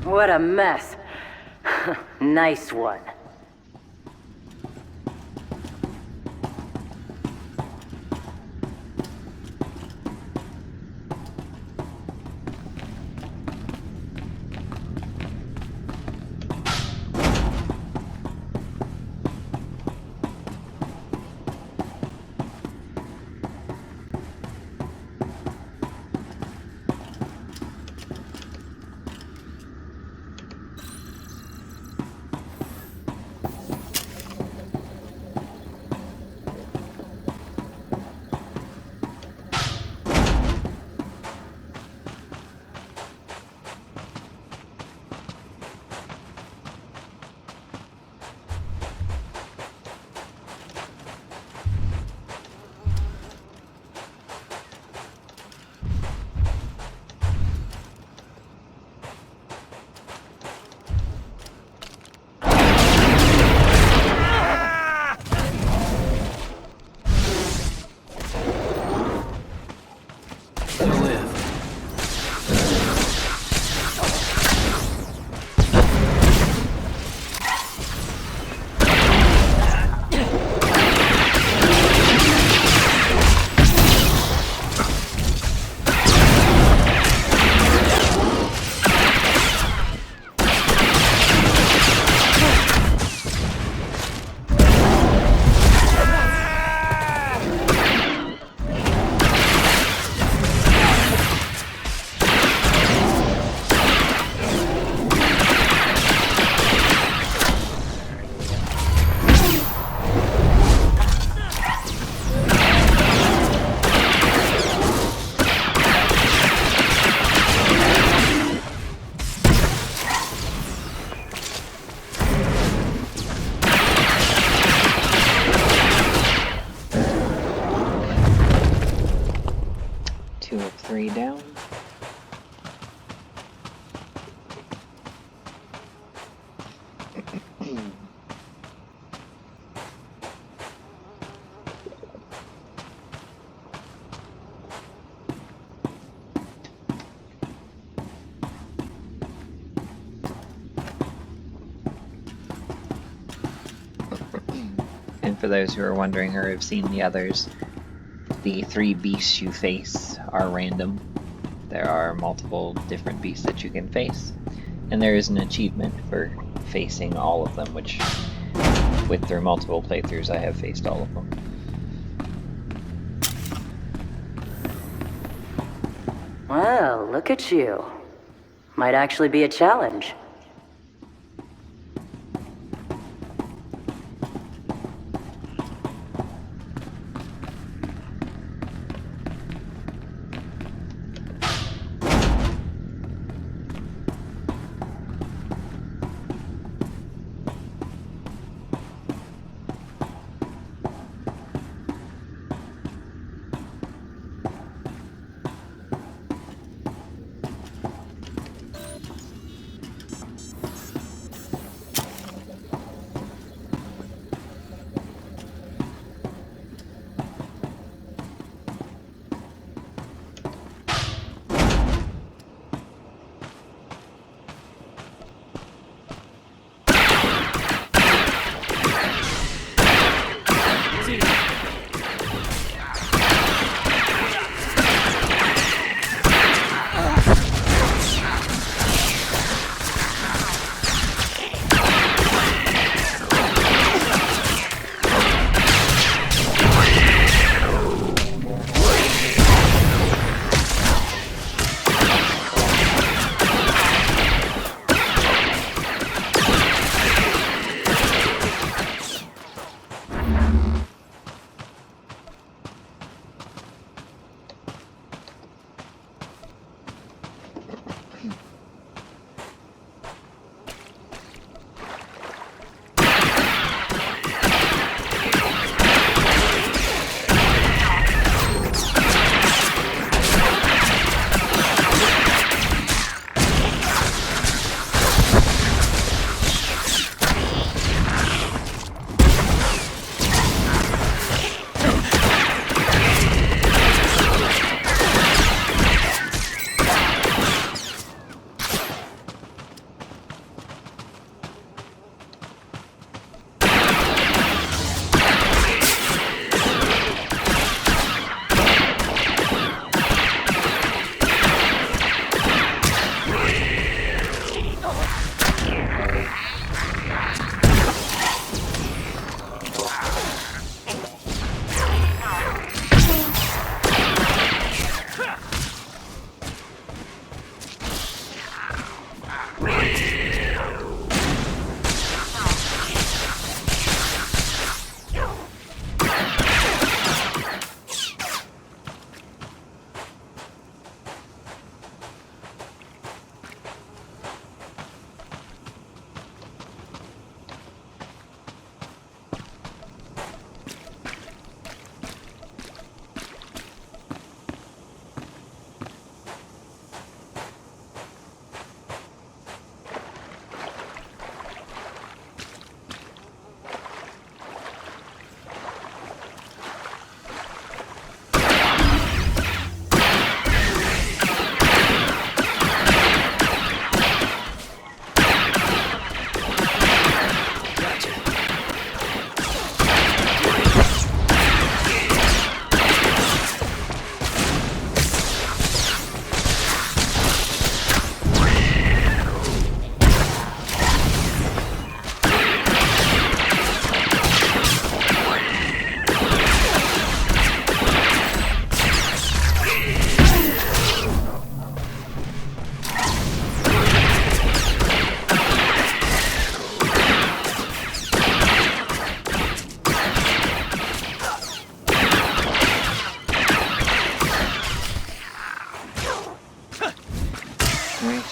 What a mess. Nice one. Down. And for those who are wondering or have seen the others, the 3 beasts you face are random. There are multiple different beasts that you can face, and there is an achievement for facing all of them, which, through multiple playthroughs, I have faced all of them. Well, look at you. Might actually be a challenge.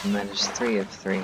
And that is 3 of 3.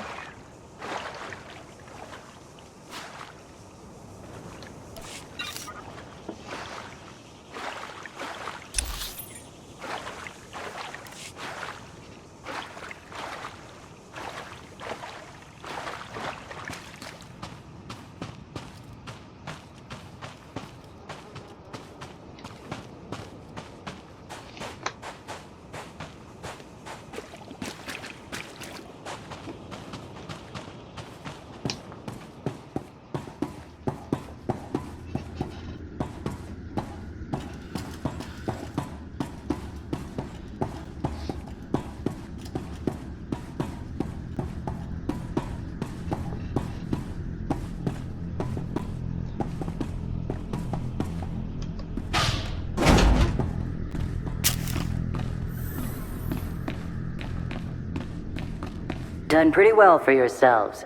Done pretty well for yourselves.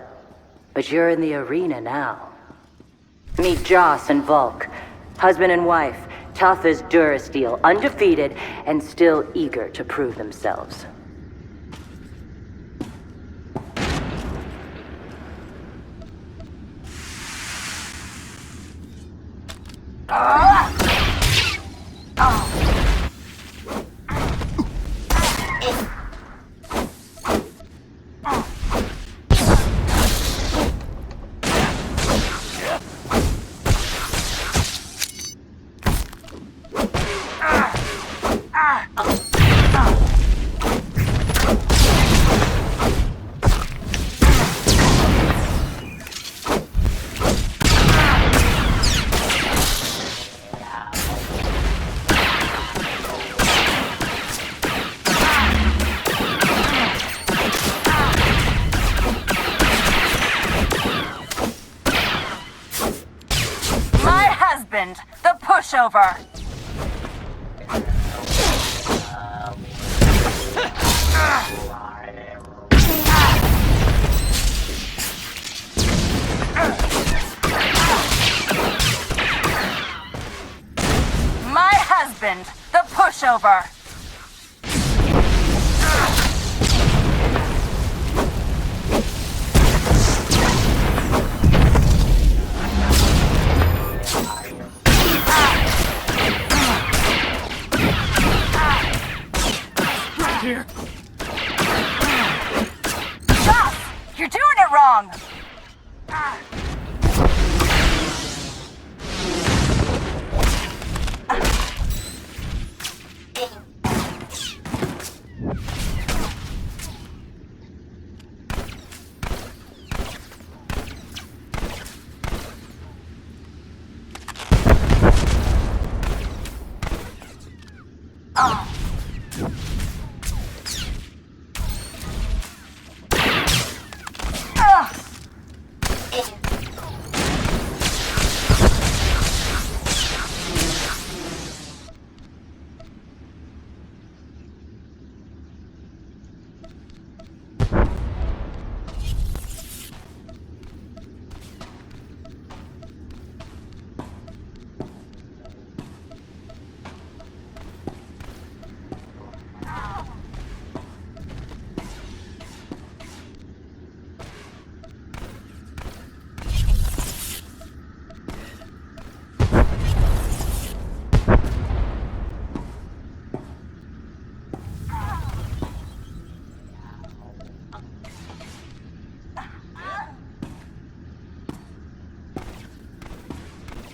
But you're in the arena now. Meet Joss and Volk. Husband and wife, tough as Durasteel, undefeated, and still eager to prove themselves. The pushover. My husband, the pushover. Here. Stop! You're doing it wrong!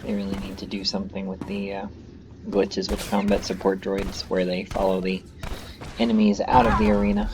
They really need to do something with the glitches with combat support droids where they follow the enemies out of the arena.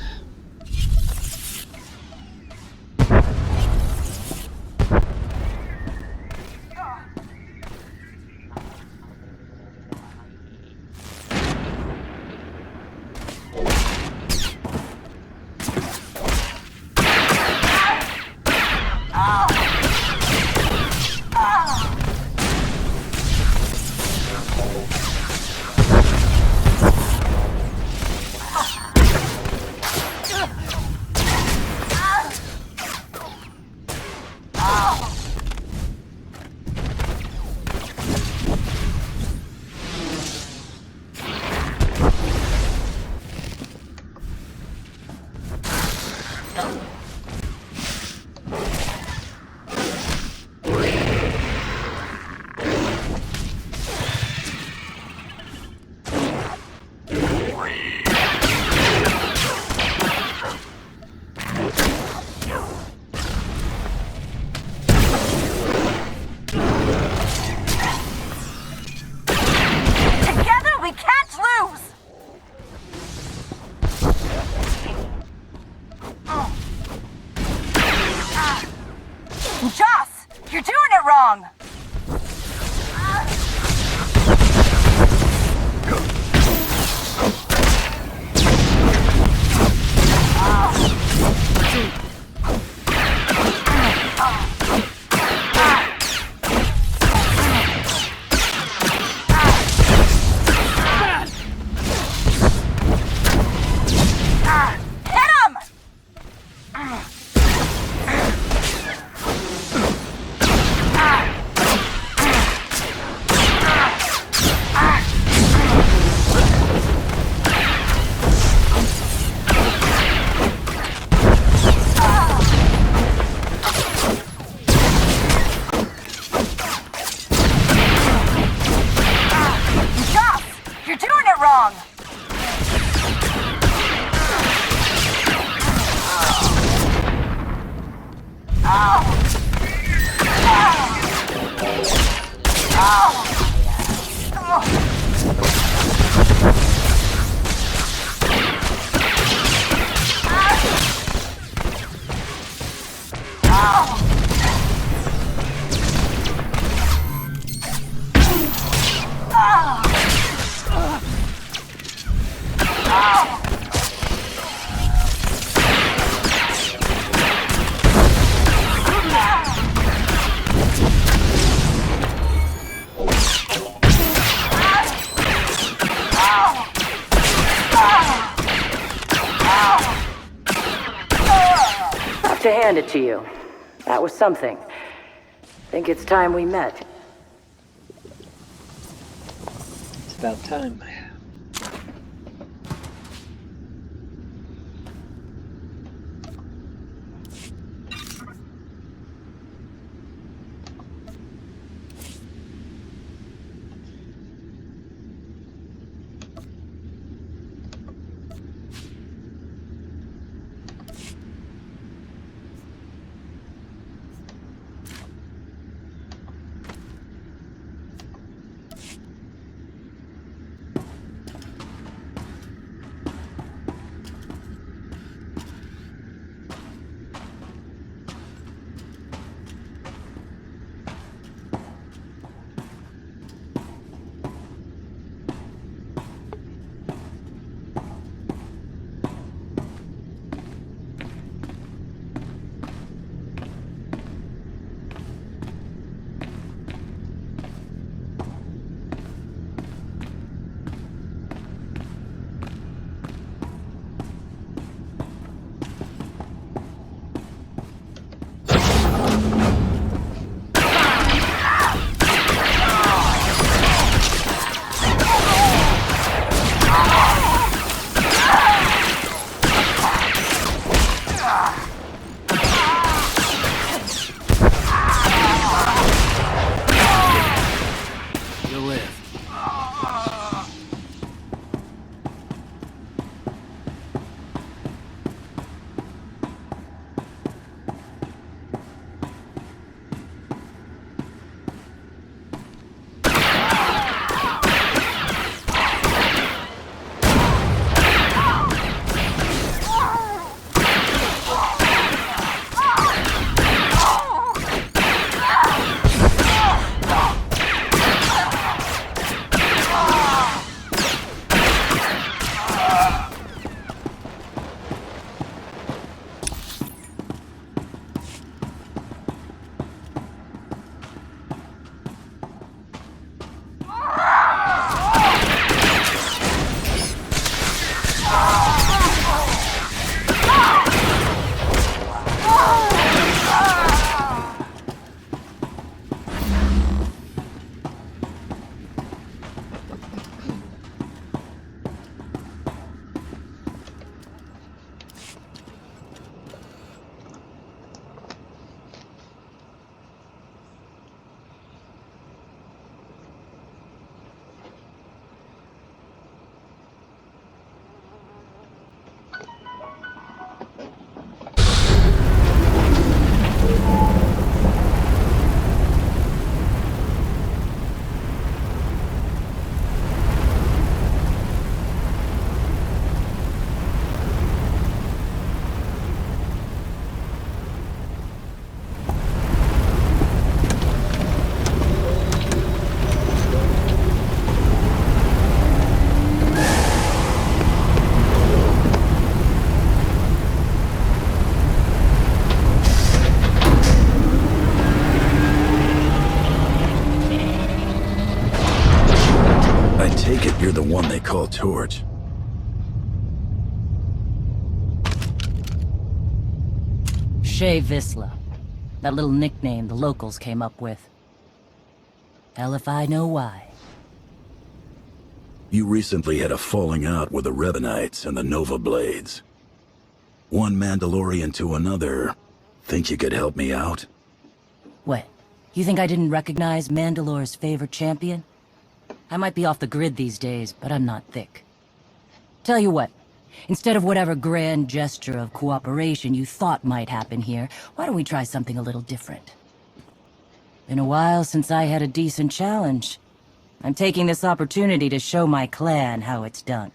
wrong. To hand it to you. That was something. Think it's time we met. It's about time. You're the one they call Torch. Shay Visla. That little nickname the locals came up with. Hell if I know why. You recently had a falling out with the Revenites and the Nova Blades. One Mandalorian to another. Think you could help me out? What? You think I didn't recognize Mandalore's favorite champion? I might be off the grid these days, but I'm not thick. Tell you what, instead of whatever grand gesture of cooperation you thought might happen here, why don't we try something a little different? Been a while since I had a decent challenge. I'm taking this opportunity to show my clan how it's done.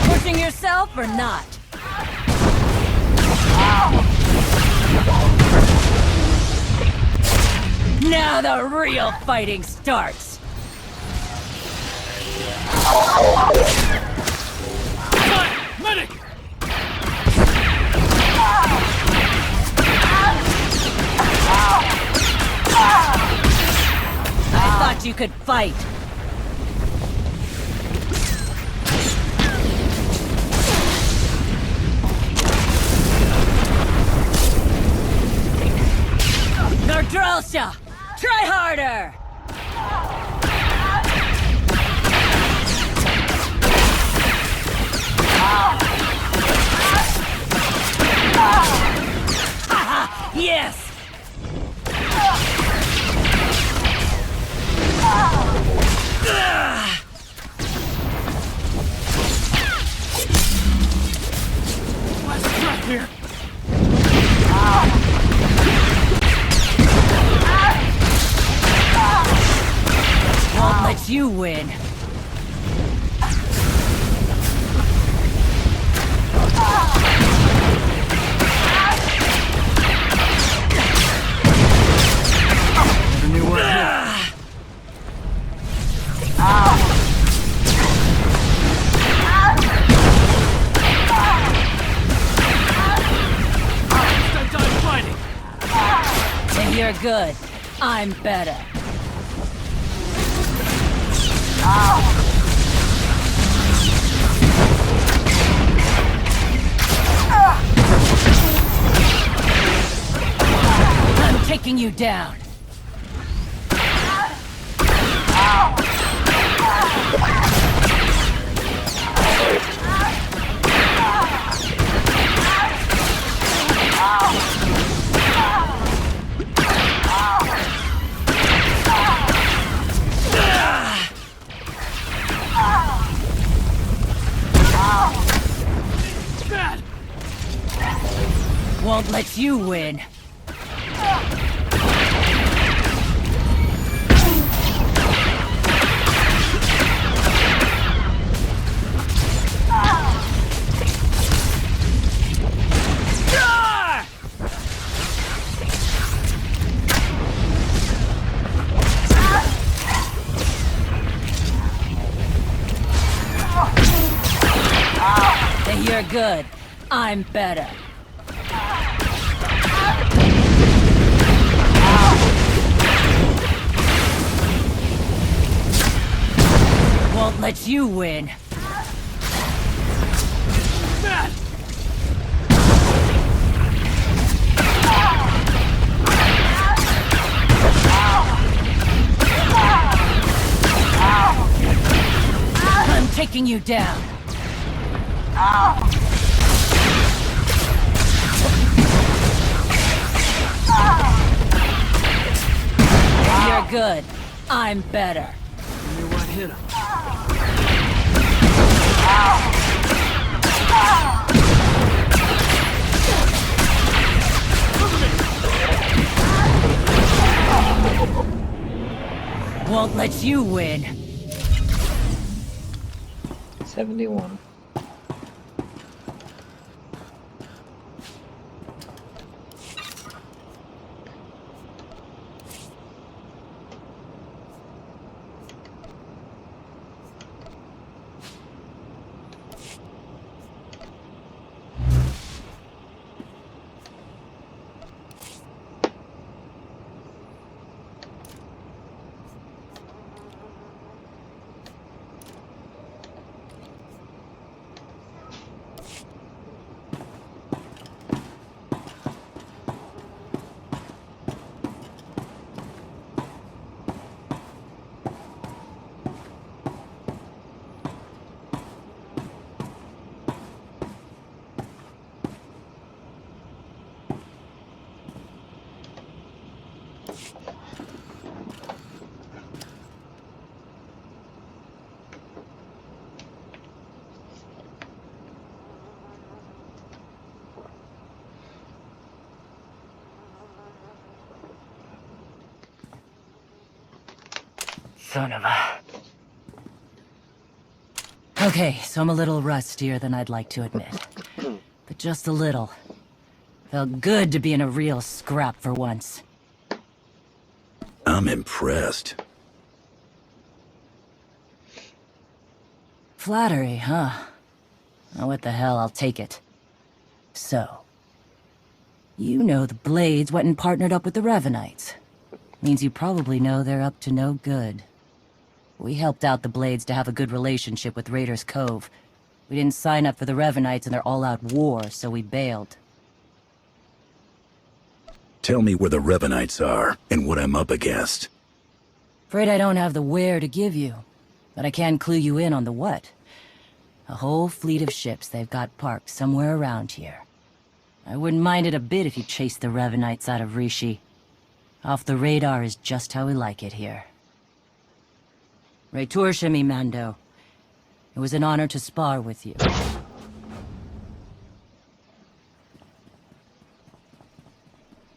Pushing yourself or not? Now the real fighting starts! Medic! I thought you could fight. Nordrelsha! Try harder! Haha! Yes! Let's drop here! Won't let you win. And you're good. I'm better. I'm taking you down. Won't let you win. You're good. I'm better. Won't let you win. taking you down. You're good. I'm better. You what hit him? Won't let you win. 71. Son of a... Okay, so I'm a little rustier than I'd like to admit. But just a little. Felt good to be in a real scrap for once. I'm impressed. Flattery, huh? Oh, what the hell, I'll take it. So... You know the Blades went and partnered up with the Revenites. Means you probably know they're up to no good. We helped out the Blades to have a good relationship with Raiders Cove. We didn't sign up for the Revenites in their all-out war, so we bailed. Tell me where the Revenites are, and what I'm up against. Afraid I don't have the where to give you, but I can clue you in on the what. A whole fleet of ships they've got parked somewhere around here. I wouldn't mind it a bit if you chased the Revenites out of Rishi. Off the radar is just how we like it here. Returcha mi Mando. It was an honor to spar with you.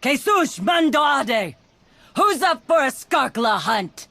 Jesus Mando Ade! Who's up for a Skarkla hunt?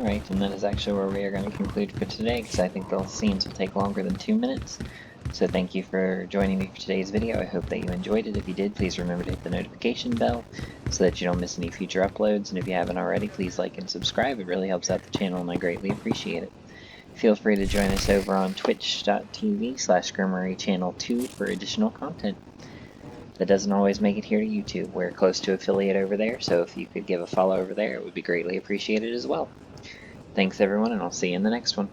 Alright, and that is actually where we are going to conclude for today, because I think the scenes will take longer than 2 minutes. So thank you for joining me for today's video. I hope that you enjoyed it. If you did, please remember to hit the notification bell so that you don't miss any future uploads. And if you haven't already, please like and subscribe. It really helps out the channel and I greatly appreciate it. Feel free to join us over on twitch.tv/Gremory Channel 2 for additional content. That doesn't always make it here to YouTube. We're close to affiliate over there, so if you could give a follow over there, it would be greatly appreciated as well. Thanks everyone, and I'll see you in the next one.